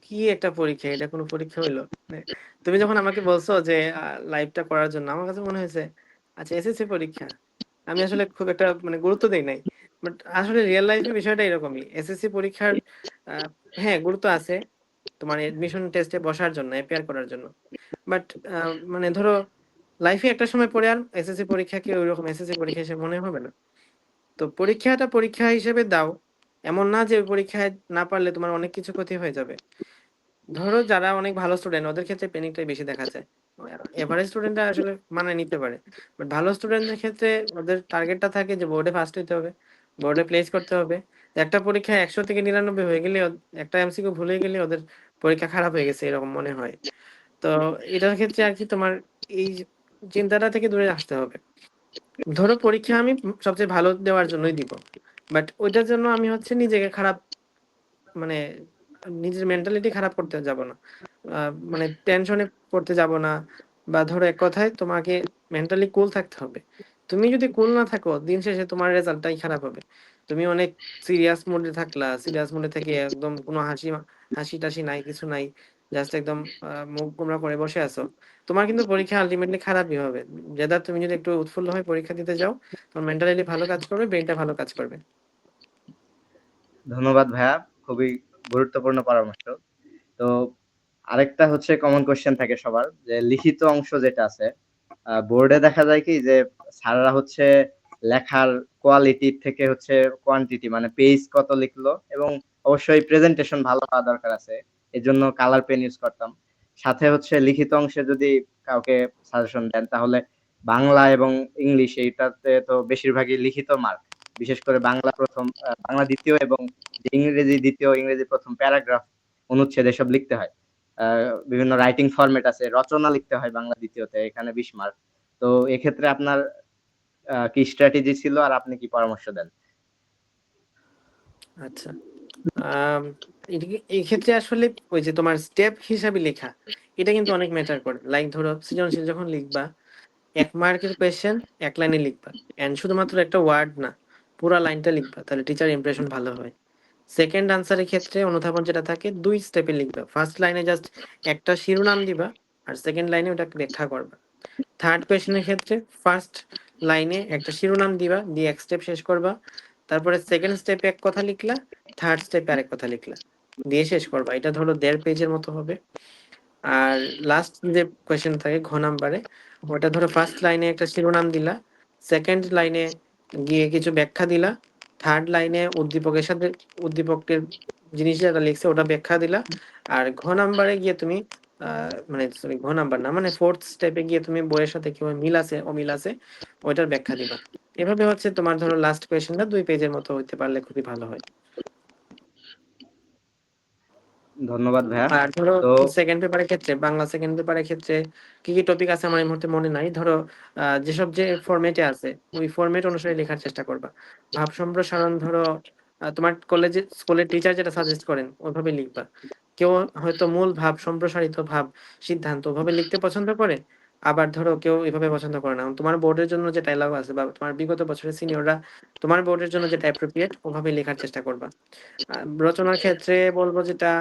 কি একটা পরীক্ষা, এটা কোনো পরীক্ষা হইলো? মানে তুমি যখন আমাকে বলছো যে লাইভটা করার জন্য, আমার কাছে মনে হয়েছে আচ্ছা এসএসসি পরীক্ষা, আমি আসলে খুব একটা মানে গুরুত্ব দেই নাই। বাট আসলে রিয়েল লাইফে বিষয়টা এরকমই। এসএসসি পরীক্ষার আহ, হ্যাঁ গুরুত্ব আছে তোমার এডমিশন টেস্টে বসার জন্য, অ্যাপিয়ার করার জন্য। বাট মানে ধরো লাইফে একটা সময় পরে আর এসএসসি পরীক্ষাকে ওইরকম এসএসসি পরীক্ষা হিসেবে মনে হবে না। তো পরীক্ষাটা পরীক্ষা হিসেবে দাও, এমন না যে ওই পরীক্ষায় না পারলে তোমার অনেক কিছু ক্ষতি হয়ে যাবে। ধরো যারা অনেক ভালো স্টুডেন্ট ওদের ক্ষেত্রে প্যানিকটাই বেশি দেখা যায়। এভারেজ স্টুডেন্টরা আসলে মানে নিতে পারে। বাট ভালো স্টুডেন্টদের ক্ষেত্রে ওদের টার্গেটটা থাকে যে বোর্ডে ফার্স্ট হইতে হবে, বোর্ডে প্লেস করতে হবে। একটা পরীক্ষায় 100 থেকে 99 হয়ে গেলে একটা এমসিকিউ ভুলে গেলে ওদের পরীক্ষা খারাপ হয়ে গেছে এরকম মনে হয়। তো এটার ক্ষেত্রে আর কি তোমার এই চিন্তাটা থেকে দূরে আসতে হবে। ধরো পরীক্ষা আমি সবচেয়ে ভালো দেওয়ার জন্যই দিব, বাট ওইটার জন্য আমি হচ্ছে নিজেকে খারাপ মানে নিজের মেন্টালিটি খারাপ করতে যাব না। মানে টেনশনে পড়তে যাব না বা ধরো এক কথায় তোমাকে মেন্টালি কুল থাকতে হবে। তুমি যদি কুল না থাকো, দিন শেষে তোমার রেজাল্টটাই খারাপ হবে। তুমি অনেক সিরিয়াস মোডে থাকলা, সিরিয়াস মোডে থেকে একদম কোনো হাসি টাসি নাই, কিছু নাই, জাস্ট একদম মুখ গোমরা করে বসে আছো, তোমার কিন্তু পরীক্ষা আলটিমেটলি খারাপই হবে। যেটা তুমি যদি একটু উৎফুল্ল হয়ে পরীক্ষা দিতে যাও, তোমার মেন্টালি ভালো কাজ করবে, ব্রেনটা ভালো কাজ করবে। ধন্যবাদ ভাইয়া, খুবই গুরুত্বপূর্ণ পরামর্শ। তো আরেকটা হচ্ছে কমন কোশ্চেন থাকে সবার, যে লিখিত অংশ যেটা আছে বোর্ডে দেখা যায় কি যে স্যাররা হচ্ছে লেখার কোয়ালিটি থেকে হচ্ছে কোয়ান্টিটি, মানে পেজ কত লিখলো, এবং অবশ্যই প্রেজেন্টেশন ভালো হওয়া দরকার আছে, এই জন্য কালার পেন ইউজ করতাম। সাথে হচ্ছে লিখিত অংশে যদি কাউকে সাজেশন দেন, তাহলে বাংলা এবং ইংলিশ এইটাতে তো বেশিরভাগই লিখিত মার্ক, বিশেষ করে বাংলা প্রথম, বাংলা দ্বিতীয়, এবং ইংরেজি দ্বিতীয়, ইংরেজি প্রথম প্যারাগ্রাফ, অনুচ্ছেদ এসব লিখতে হয়। বিভিন্ন রাইটিং ফরম্যাট আছে, রচনা লিখতে হয় বাংলা দ্বিতীয়তে, এখানে 20 মার্ক। তো এক্ষেত্রে আপনার কি স্ট্র্যাটেজি ছিল, আর আপনি কি পরামর্শ দেন? আচ্ছা, আম, এই ক্ষেত্রে আসলে ওই যে তোমার স্টেপ হিসাবে লেখা, এটা কিন্তু অনেক ম্যাটার করে। লাইক ধরো সৃজনশীল যখন লিখবা, 1 মার্কের কোয়েশ্চেন 1 লাইনে লিখবা, এন্ড শুধুমাত্র একটা ওয়ার্ড না, পুরো লাইনটা লিখবা, তাহলে টিচার ইমপ্রেশন ভালো হয়। সেকেন্ড আনসারের ক্ষেত্রে অনুধাবন যেটা থাকে, 2 স্টেপে লিখবা। ফার্স্ট লাইনে জাস্ট একটা শিরোনাম দিবা, আর সেকেন্ড লাইনে ওটা ব্যাখ্যা করবা। থার্ড কোয়েশ্চেনের ক্ষেত্রে ফার্স্ট লাইনে একটা শিরোনাম দিবা, দিয়ে 1 স্টেপ শেষ করবা। তারপরে সেকেন্ড স্টেপে এক কথা লিখলা, থার্ড স্টেপে আরেক কথা লিখলা, দিয়ে শেষ করবা। এটা ধরো 1.5 পেজের মতো হবে। আর লাস্ট যে কোয়েশ্চেন থাকে ঘ নাম্বারে, ওটা ধরো ফার্স্ট লাইনে একটা শিরোনাম দিলা, সেকেন্ড লাইনে গিয়ে কিছু ব্যাখ্যা দিলা, থার্ড লাইনে উদ্দীপকের সাথে উদ্দীপকের জিনিস যেটা লিখছে ওটা ব্যাখ্যা দিলা, আর ঘ নাম্বারে গিয়ে তুমি মানে সরি, ঘ নাম্বার না, মানে ফোর্থ স্টেপে গিয়ে তুমি বইয়ের সাথে কিভাবে মিল আছে অমিল আছে ওইটার ব্যাখ্যা দিবা। এভাবে হচ্ছে তোমার ধরো লাস্ট কোয়েশ্চেনটা 2 পেজের মতো হইতে পারলে খুবই ভালো হয়। ধন্যবাদ ভাইয়া। আর ধরো তো সেকেন্ড পেপারের ক্ষেত্রে, বাংলা সেকেন্ড পেপারের ক্ষেত্রে কি কি টপিক আছে আমার এই মুহূর্তে মনে নাই। ধরো যেসব যে ফরম্যাটে আছে ওই ফরম্যাট অনুসারে লেখার চেষ্টা করবা। ভাব সম্প্রসারণ ধরো তোমার কলেজে স্কুলের টিচার যেটা সাজেস্ট করেন ওইভাবে লিখবা। কেউ হয়তো মূল ভাব, সম্প্রসারিত ভাব, সিদ্ধান্ত ওভাবে লিখতে পছন্দ করে, আবার ধরো কেউ এভাবে পছন্দ করে না। তোমার বোর্ডের জন্য যেটা এলাও আছে বা তোমার বিগত বছরের সিনিয়ররা তোমার বোর্ডের জন্য যেটা অ্যাপ্রোপ্রিয়েট ওভাবে লেখার চেষ্টা করবা। রচনার ক্ষেত্রে বলবো যেটা,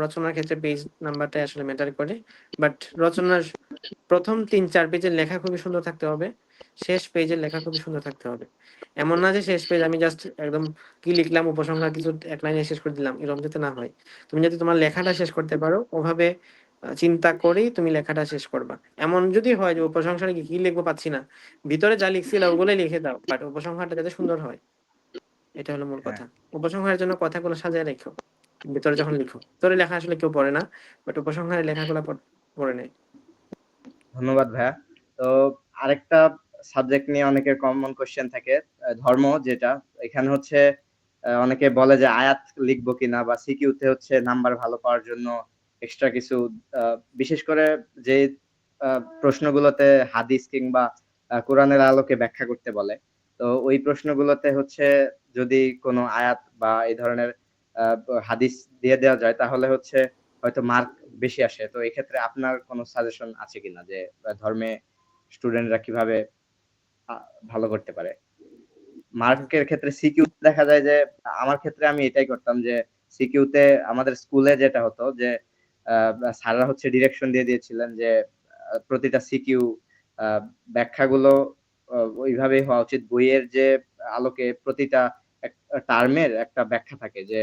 রচনার ক্ষেত্রে পেজ নাম্বারটা আসলে ম্যাটার করে। বাট রচনার প্রথম 3-4 পেজের লেখা খুবই সুন্দর থাকতে হবে, শেষ পেজের লেখা খুবই সুন্দর থাকতে হবে। এমন না যে শেষ পেজ আমি জাস্ট একদম কি লিখলাম উপসংহার কিছু 1 লাইনে শেষ করে দিলাম, এরকম যাতে না হয়। তুমি যদি তোমার লেখাটা শেষ করতে পারো ওভাবে চিন্তা করেই তুমি লেখাটা শেষ করবা। এমন যদি হয় যে উপসংহারে কি কি লিখবো পাচ্ছি না, ভিতরে যা লিখছিলে ওগুলোই লিখে দাও, বাট উপসংহারটা যাতে সুন্দর হয়, এটা হলো মূল হ্যাঁ, কথা। উপসংহারের জন্য কথাগুলো সাজায় রেখো ভিতরে যখন লিখো। ভিতরে লেখা আসলে কেউ পড়ে না, বাট উপসংহারের লেখাগুলো পড়ে নেয়। ধন্যবাদ ভাইয়া। তো আরেকটা সাবজেক্ট নিয়ে অনেকের কমন কোশ্চেন থাকে, ধর্ম যেটা, এখানে হচ্ছে অনেকে বলে যে আয়াত লিখবো কিনা, বা সিকিউতে হচ্ছে নাম্বার ভালো পাওয়ার জন্য এক্সট্রা কিছু, বিশেষ করে যে প্রশ্নগুলোতে হাদিস কিংবা কোরআনের আলোকে ব্যাখ্যা করতে বলে, তো ওই প্রশ্নগুলোতে হচ্ছে যদি কোনো আয়াত বা এই ধরনের আহ, হাদিস দিয়ে দেওয়া যায়, তাহলে হচ্ছে হয়তো মার্ক বেশি আসে। তো এক্ষেত্রে আপনার কোনো সাজেশন আছে কিনা, যে ধর্মে স্টুডেন্টরা কিভাবে ভালো করতে পারে? মার্কের ক্ষেত্রে সিকিউ দেখা যায় যে, আমার ক্ষেত্রে আমি এটাই করতাম যে সিকিউতে আমাদের স্কুলে যেটা হতো যে স্যাররা হচ্ছে ডিরেকশন দিয়ে দিয়েছিলেন যে প্রতিটা সিকিউ ব্যাখ্যাগুলো ওইভাবেই হওয়া উচিত, বইয়ের যে আলোকে প্রতিটা টার্মের একটা ব্যাখ্যা থাকে, যে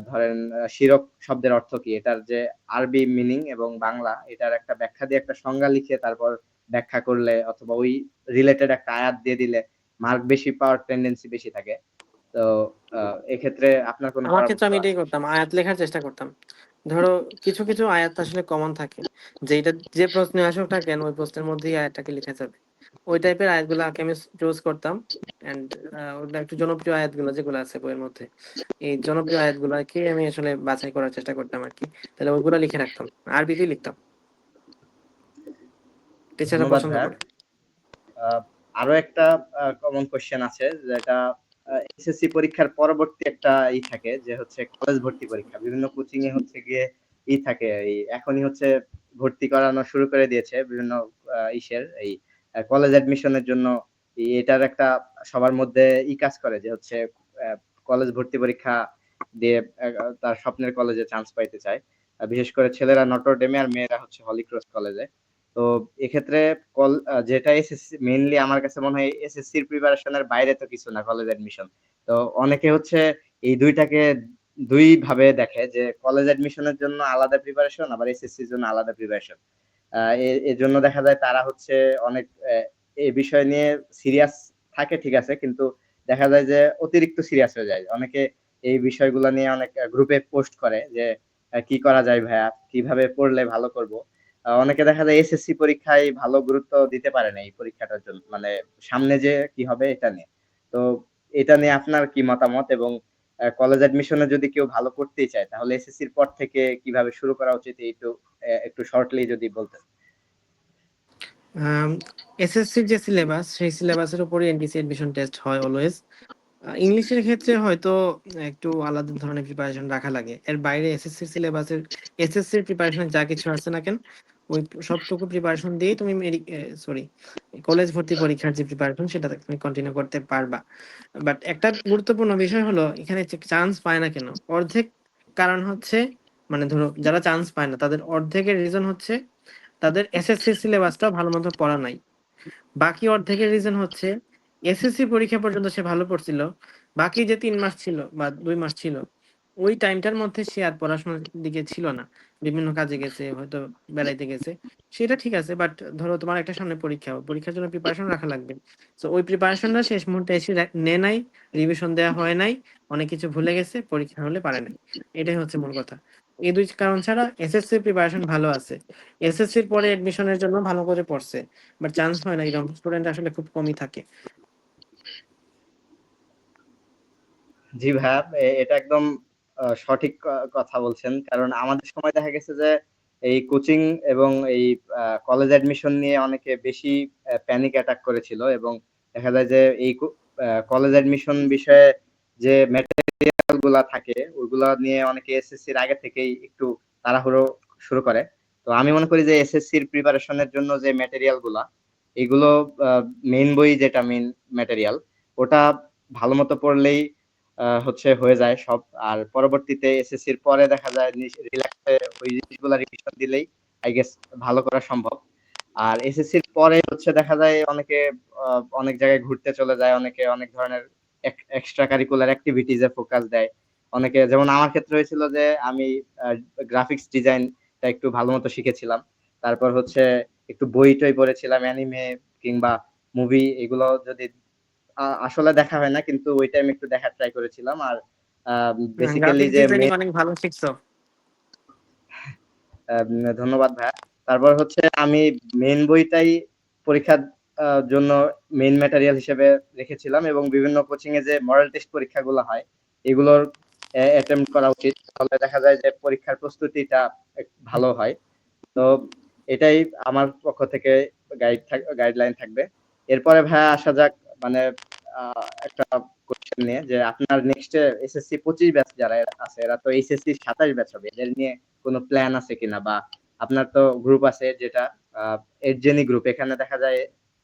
ধরেন শিরক শব্দের অর্থ কি, এটার যে আরবি মিনিং এবং বাংলা এটার একটা ব্যাখ্যা দিয়ে একটা সংজ্ঞা লিখে তারপর ব্যাখ্যা করলে, অথবা ওই রিলেটেড একটা আয়াত দিয়ে দিলে মার্ক বেশি পাওয়ার টেন্ডেন্সি বেশি থাকে। তো এক্ষেত্রে আপনার কোনো আমার ক্ষেত্রে পরামর্শ আমি আছে? এটাই করতাম, আয়াত লেখার চেষ্টা করতাম। ধরো কিছু কিছু আয়াত আসলে কমন থাকে, যেটা যে প্রশ্নে আসুক না কেন ওই প্রশ্নের মধ্যেই আয়াতটাকে লিখা যাবে। ওই টাইপের আয়াতগুলোকে আমি চুজ করতাম। এন্ড ওটা একটু জনপ্রিয় আয়াতগুলো যেগুলো আছে বইয়ের মধ্যে, এই জনপ্রিয় আয়াতগুলোকে আমি আসলে বাছাই করার চেষ্টা করতাম আর কি। তাহলে ওইগুলো লিখে রাখতাম, আরবিতেই লিখতাম, টিচাররা ধন্যবাদ পছন্দ ভাইয়া। করে। আহ, আরো একটা কমন কোশ্চেন আছে, যেটা এসএসসি পরীক্ষার পরবর্তী একটা থাকে, যে হচ্ছে কলেজ ভর্তি পরীক্ষা। বিভিন্ন কোচিং এ হচ্ছে গিয়ে থাকে, এই এখনই হচ্ছে ভর্তি করানো শুরু করে দিয়েছে বিভিন্ন ইসের এই কলেজ অ্যাডমিশনের জন্য। এটার একটা সবার মধ্যে কাজ করে যে হচ্ছে কলেজ ভর্তি পরীক্ষা দিয়ে তার স্বপ্নের কলেজে চান্স পাইতে চায়। বিশেষ করে ছেলেরা নটরডেমে আর মেয়েরা হচ্ছে হলি ক্রস কলেজে। তো এক্ষেত্রে যেটা এসএসসি মেইনলি আমার কাছে মনে হয় এসএসসির প্রিপারেশনের বাইরে তো কিছু না কলেজ অ্যাডমিশন। তো অনেকে হচ্ছে এই দুইটাকে দুই ভাবে দেখে যে কলেজ অ্যাডমিশনের জন্য আলাদা প্রিপারেশন আবার এসএসসির জন্য আলাদা প্রিপারেশন। এর জন্য দেখা যায় তারা হচ্ছে অনেক এই বিষয় নিয়ে সিরিয়াস থাকে, ঠিক আছে, কিন্তু দেখা যায় যে অতিরিক্ত সিরিয়াস হয়ে যায়। অনেকে এই বিষয়গুলো নিয়ে অনেক গ্রুপে পোস্ট করে যে কি করা যায় ভাইয়া, কিভাবে পড়লে ভালো করব। অনেকে দেখা যায় এসএসসি পরীক্ষায় ভালো গুরুত্ব দিতে পারে না এই পরীক্ষাটার জন্য, মানে সামনে যে কি হবে এটা নিয়ে। তো এটা নিয়ে আপনার কি মতামত, এবং কলেজ অ্যাডমিশনে যদি কেউ ভালো করতেই চায় তাহলে এসএসসির পর থেকে কিভাবে শুরু করা উচিত, একটু একটু শর্টলি যদি বলতেন। এসএসসির যে সিলেবাস সেই সিলেবাসের উপরে এনটিসি এডমিশন টেস্ট হয় অলওয়েজ। ইংলিশের ক্ষেত্রে হয়তো একটু আলাদা ধরনের প্রিপারেশন রাখা লাগে, এর বাইরে এসএসসির প্রিপারেশন যা কিছু আছে না কেন ওই সবটুকু প্রিপারেশন দিয়ে তুমি সরি কলেজ ভর্তি পরীক্ষার যে প্রিপারেশন সেটা তুমি কন্টিনিউ করতে পারবা। বাট একটা গুরুত্বপূর্ণ বিষয় হলো এখানে চান্স পায় না কেন, অর্ধেক কারণ হচ্ছে মানে ধরো যারা চান্স পায় না তাদের অর্ধেকের রিজন হচ্ছে তাদের এসএসসি সিলেবাসটা ভালো মতো পড়া নাই। বাকি অর্ধেকের রিজন হচ্ছে এসএসসি পরীক্ষা পর্যন্ত সে ভালো পড়ছিল, বাকি যে 3 মাস ছিল বা 2 মাস ছিল ওই টাইমটার মধ্যে সে আর পড়াশোনার দিকে ছিল না, বিভিন্ন কাজে গেছে, হয়তো বেড়াইতে গেছে। সেটা ঠিক আছে, বাট ধরো তোমার একটা সামনে পরীক্ষা, পরীক্ষার জন্য প্রিপারেশন রাখা লাগবে। তো ওই প্রিপারেশনটা শেষ মুহূর্তে এসে নেয় নাই, রিভিশন দেওয়া হয় নাই, অনেক কিছু ভুলে গেছে, পরীক্ষা হলে পারে নাই। এটাই হচ্ছে মূল কথা। এই দুই কারণ ছাড়া এসএসসি প্রিপারেশন ভালো আছে, এসএসসির পরে এডমিশনের জন্য ভালো করে পড়ছে, বাট চান্স হয় না, এরকম স্টুডেন্ট আসলে খুব কমই থাকে। জি ভাইয়া, এটা একদম সঠিক কথা বলছেন। কারণ আমাদের সময় দেখা গেছে যে এই কোচিং এবং এই কলেজ অ্যাডমিশন নিয়ে অনেকে বেশি প্যানিক অ্যাটাক করেছিল, এবং দেখা যায় যে এই কলেজ অ্যাডমিশন বিষয়ে যে ম্যাটেরিয়াল গুলা থাকে ওইগুলা নিয়ে অনেকে এসএসসির আগে থেকেই একটু তাড়াহুড়ো শুরু করে। তো আমি মনে করি যে এসএসসির প্রিপারেশনের জন্য যে ম্যাটেরিয়াল গুলা এগুলো মেইন বই যেটা মেইন ম্যাটেরিয়াল ওটা ভালো মতো পড়লেই হচ্ছে হয়ে যায় সব। আর পরবর্তীতে এসএসসির পরে দেখা যায় রিল্যাক্সে ওই জিনিসগুলো রিভিশন দিলেই আই গেস ভালো করা সম্ভব। আর এসএসসির পরে হচ্ছে দেখা যায় অনেকে অনেক জায়গায় ঘুরতে চলে যায়, অনেকে অনেক ধরনের এক্সট্রা কারিকুলার অ্যাক্টিভিটিজে ফোকাস দেয়। অনেকে, যেমন আমার ক্ষেত্রে হয়েছিল যে আমি গ্রাফিক্স ডিজাইনটা একটু ভালো মতো শিখেছিলাম। তারপর হচ্ছে একটু বই টই পড়েছিলাম, অ্যানিমে কিংবা মুভি, এগুলো যদি আসলে দেখা হয় না কিন্তু ওই টাইম একটু দেখার ট্রাই করেছিলাম। আর বেসিক্যালি গ্রাফিক্স যে ডিজাইনিং অনেক ভালো শিখছো। ধন্যবাদ ভাইয়া। তারপর হচ্ছে আমি মেইন বইটাই পরীক্ষার জন্য মেইন ম্যাটেরিয়াল হিসেবে রেখেছিলাম, এবং বিভিন্ন কোচিং এ যে মডেল টেস্ট পরীক্ষাগুলো হয় এগুলোর অ্যাটেম্প্ট করা উচিত, তাহলে দেখা যায় যে পরীক্ষার প্রস্তুতিটা ভালো হয়। তো এটাই আমার পক্ষ থেকে গাইডলাইন থাকবে। এরপরে ভাইয়া আসা যাক, মানে একটা কোশ্চেন নিয়ে, যে আপনার নেক্সট এসএসসি 25 ব্যাচ যারা আছে এরা তো এইচএসসি 27 ব্যাচ হবে, এদের নিয়ে কোনো প্ল্যান আছে কিনা, বা আপনার তো গ্রুপ আছে যেটা এডজেনি গ্রুপ, এখানে দেখা যায়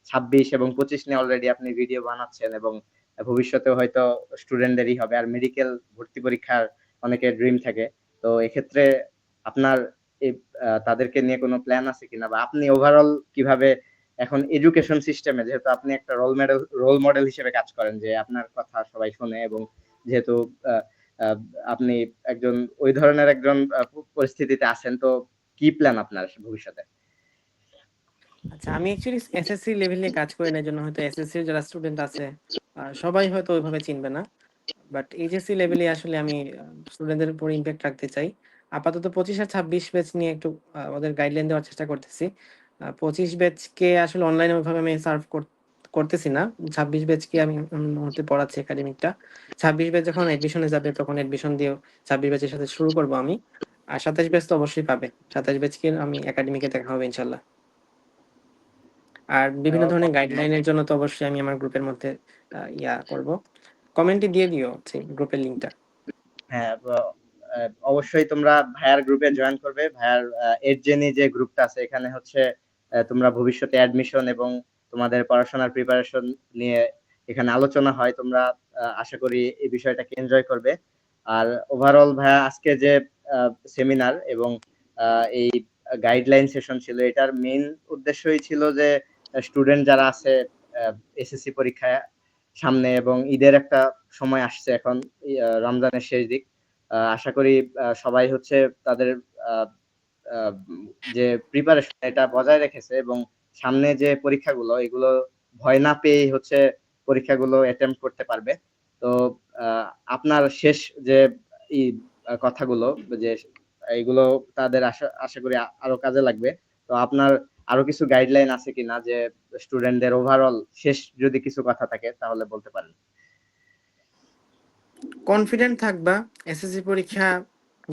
26 এবং 25 নিয়ে অলরেডি আপনি ভিডিও বানাচ্ছেন, এবং ভবিষ্যতে হয়তো স্টুডেন্টদেরই হবে। আর মেডিকেল ভর্তি পরীক্ষার অনেকের ড্রিম থাকে। তো এক্ষেত্রে আপনার এই তাদেরকে নিয়ে কোনো প্ল্যান আছে কিনা, বা আপনি ওভারঅল কিভাবে এখন এডুকেশন সিস্টেমে, যেহেতু আপনি একটা রোল মডেল হিসেবে কাজ করেন, যে আপনার কথা সবাই শুনে, এবং যেহেতু আহ, আহ, আপনি একজন ওই ধরনের একজন পরিস্থিতিতে আছেন, তো কি প্ল্যান আপনার ভবিষ্যতে? আচ্ছা, আমি অ্যাকচুয়ালি এসএসসি লেভেলে কাজ করি না, এই জন্য হয়তো এসএসসি যারা স্টুডেন্ট আছে সবাই হয়তো ওইভাবে চিনবে না। বাট এইচএসসি লেভেলে আসলে আমি স্টুডেন্টদের উপর ইম্প্যাক্ট রাখতে চাই। আপাতত 25 আর 26 ব্যাচ নিয়ে একটু ওদের গাইডলাইন দেওয়ার চেষ্টা করতেছি। 25 ব্যাচকে আসলে অনলাইনে ওইভাবে আমি সার্ভ করতেছি না, 26 ব্যাচকে আমি মুহূর্তে পড়াচ্ছি একাডেমিকটা। 26 ব্যাচ যখন এডমিশনে যাবে তখন এডমিশন দিয়েও 26 ব্যাচের সাথে শুরু করব আমি। আর 27 ব্যাচ তো অবশ্যই পাবে, 27 ব্যাচকে আমি একাডেমিকে দেখা হবে ইনশাল্লাহ। আর বিভিন্ন ধরনের গাইডলাইনের জন্য তো অবশ্যই আমি আমার গ্রুপের মধ্যে করব, কমেন্টে দিয়ে দিও গ্রুপের লিঙ্কটা। হ্যাঁ, অবশ্যই তোমরা ভাইয়ার গ্রুপে জয়েন করবে। ভাইয়ার এডজেনি যে গ্রুপটা আছে এখানে হচ্ছে তোমরা ভবিষ্যতে অ্যাডমিশন এবং তোমাদের পড়াশোনার প্রিপারেশন নিয়ে এখানে আলোচনা হয়। তোমরা আশা করি এই বিষয়টাকে এনজয় করবে। আর ওভারঅল ভাইয়া আজকে যে সেমিনার এবং এই গাইডলাইন সেশন ছিল, এটার মেইন উদ্দেশ্যই ছিল যে স্টুডেন্ট যারা আছে এসএসসি পরীক্ষায় সামনে এবং ঈদের একটা সময় আসছে এখন, রমজানের শেষ দিক, আশা করি সবাই হচ্ছে তাদের আহ, আহ, যে প্রিপারেশন এটা বজায় রেখেছে এবং সামনে যে পরীক্ষাগুলো এগুলো ভয় না পেয়ে হচ্ছে পরীক্ষাগুলো অ্যাটেম্প করতে পারবে। তো আহ, আপনার শেষ যে এই কথাগুলো যে এইগুলো তাদের আশা আশা করি আরো কাজে লাগবে। তো আপনার আরো কিছু গাইডলাইন আছে কিনা যে স্টুডেন্টদের ওভারঅল শেষ যদি কিছু কথা থাকে তাহলে বলতে পারেন। কনফিডেন্ট থাকবা। এসএসসি পরীক্ষা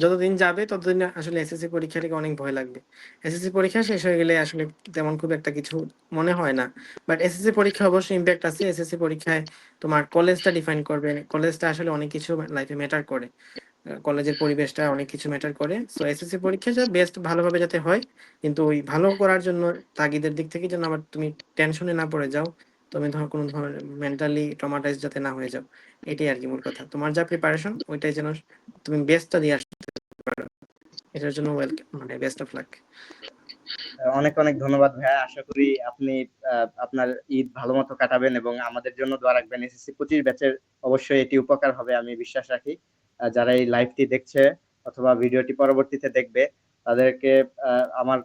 যতদিন যাবে ততদিন আসলে এসএসসি পরীক্ষাটাকে অনেক ভয় লাগবে। এসএসসি পরীক্ষা শেষ হয়ে গেলে আসলে তেমন খুব একটা কিছু মনে হয় না। বাট এসএসসি পরীক্ষা অবশ্যই ইম্প্যাক্ট আছে। এসএসসি পরীক্ষায় তোমার কলেজটা ডিফাইন করবে। কলেজটা আসলে অনেক কিছু লাইফে ম্যাটার করে। কলেজের পরিবেশটা অনেক কিছু ম্যাটার করে। সো এসএসসি পরীক্ষাটা বেস্ট ভালোভাবে যাতে হয়, কিন্তু ওই ভালো করার জন্য তাগিদের দিক থেকে যেন আবার তুমি টেনশনে না পড়ে যাও, তুমি ধর কোনো ধরনের মেন্টালি ট্রমাটাইজ যাতে না হয়ে যাও। এটাই আর কি মূল কথা। তোমার যা প্রিপারেশন ওইটাই যেন তুমি বেস্টটা দিয়ে আসতে পারো। এটার জন্য ওয়েলকাম, মানে বেস্ট অফ লাক। অনেক অনেক ধন্যবাদ ভাইয়া। আশা করি আপনি আপনার ঈদ ভালো মতো কাটাবেন এবং আমাদের জন্য দোয়া রাখবেন। এসএসসি 25 ব্যাচের অবশ্যই এটি উপকার হবে আমি বিশ্বাস রাখি। যারা এই লাইভটি দেখছে অথবা ভিডিওটি পরবর্তীতে দেখবে তাদেরকে আমার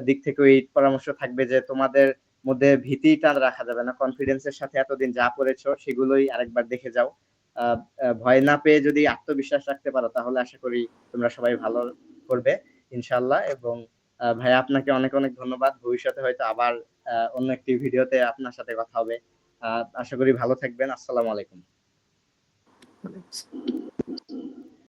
দিক থেকে এই পরামর্শ থাকবে যে তোমাদের মধ্যে ভীতিটা রাখা যাবে না। কনফিডেন্সের সাথে এতদিন যা পড়েছো সেগুলোই আরেকবার দেখে যাও। ভয় না পেয়ে যদি আত্মবিশ্বাস রাখতে পারো তাহলে আশা করি তোমরা সবাই ভালো করবে ইনশাল্লাহ। এবং ভাই আপনাকে অনেক অনেক ধন্যবাদ। ভবিষ্যতে হয়তো আবার অন্য একটি ভিডিওতে আপনার সাথে কথা হবে। আশা করি ভালো থাকবেন। আসসালামু আলাইকুম।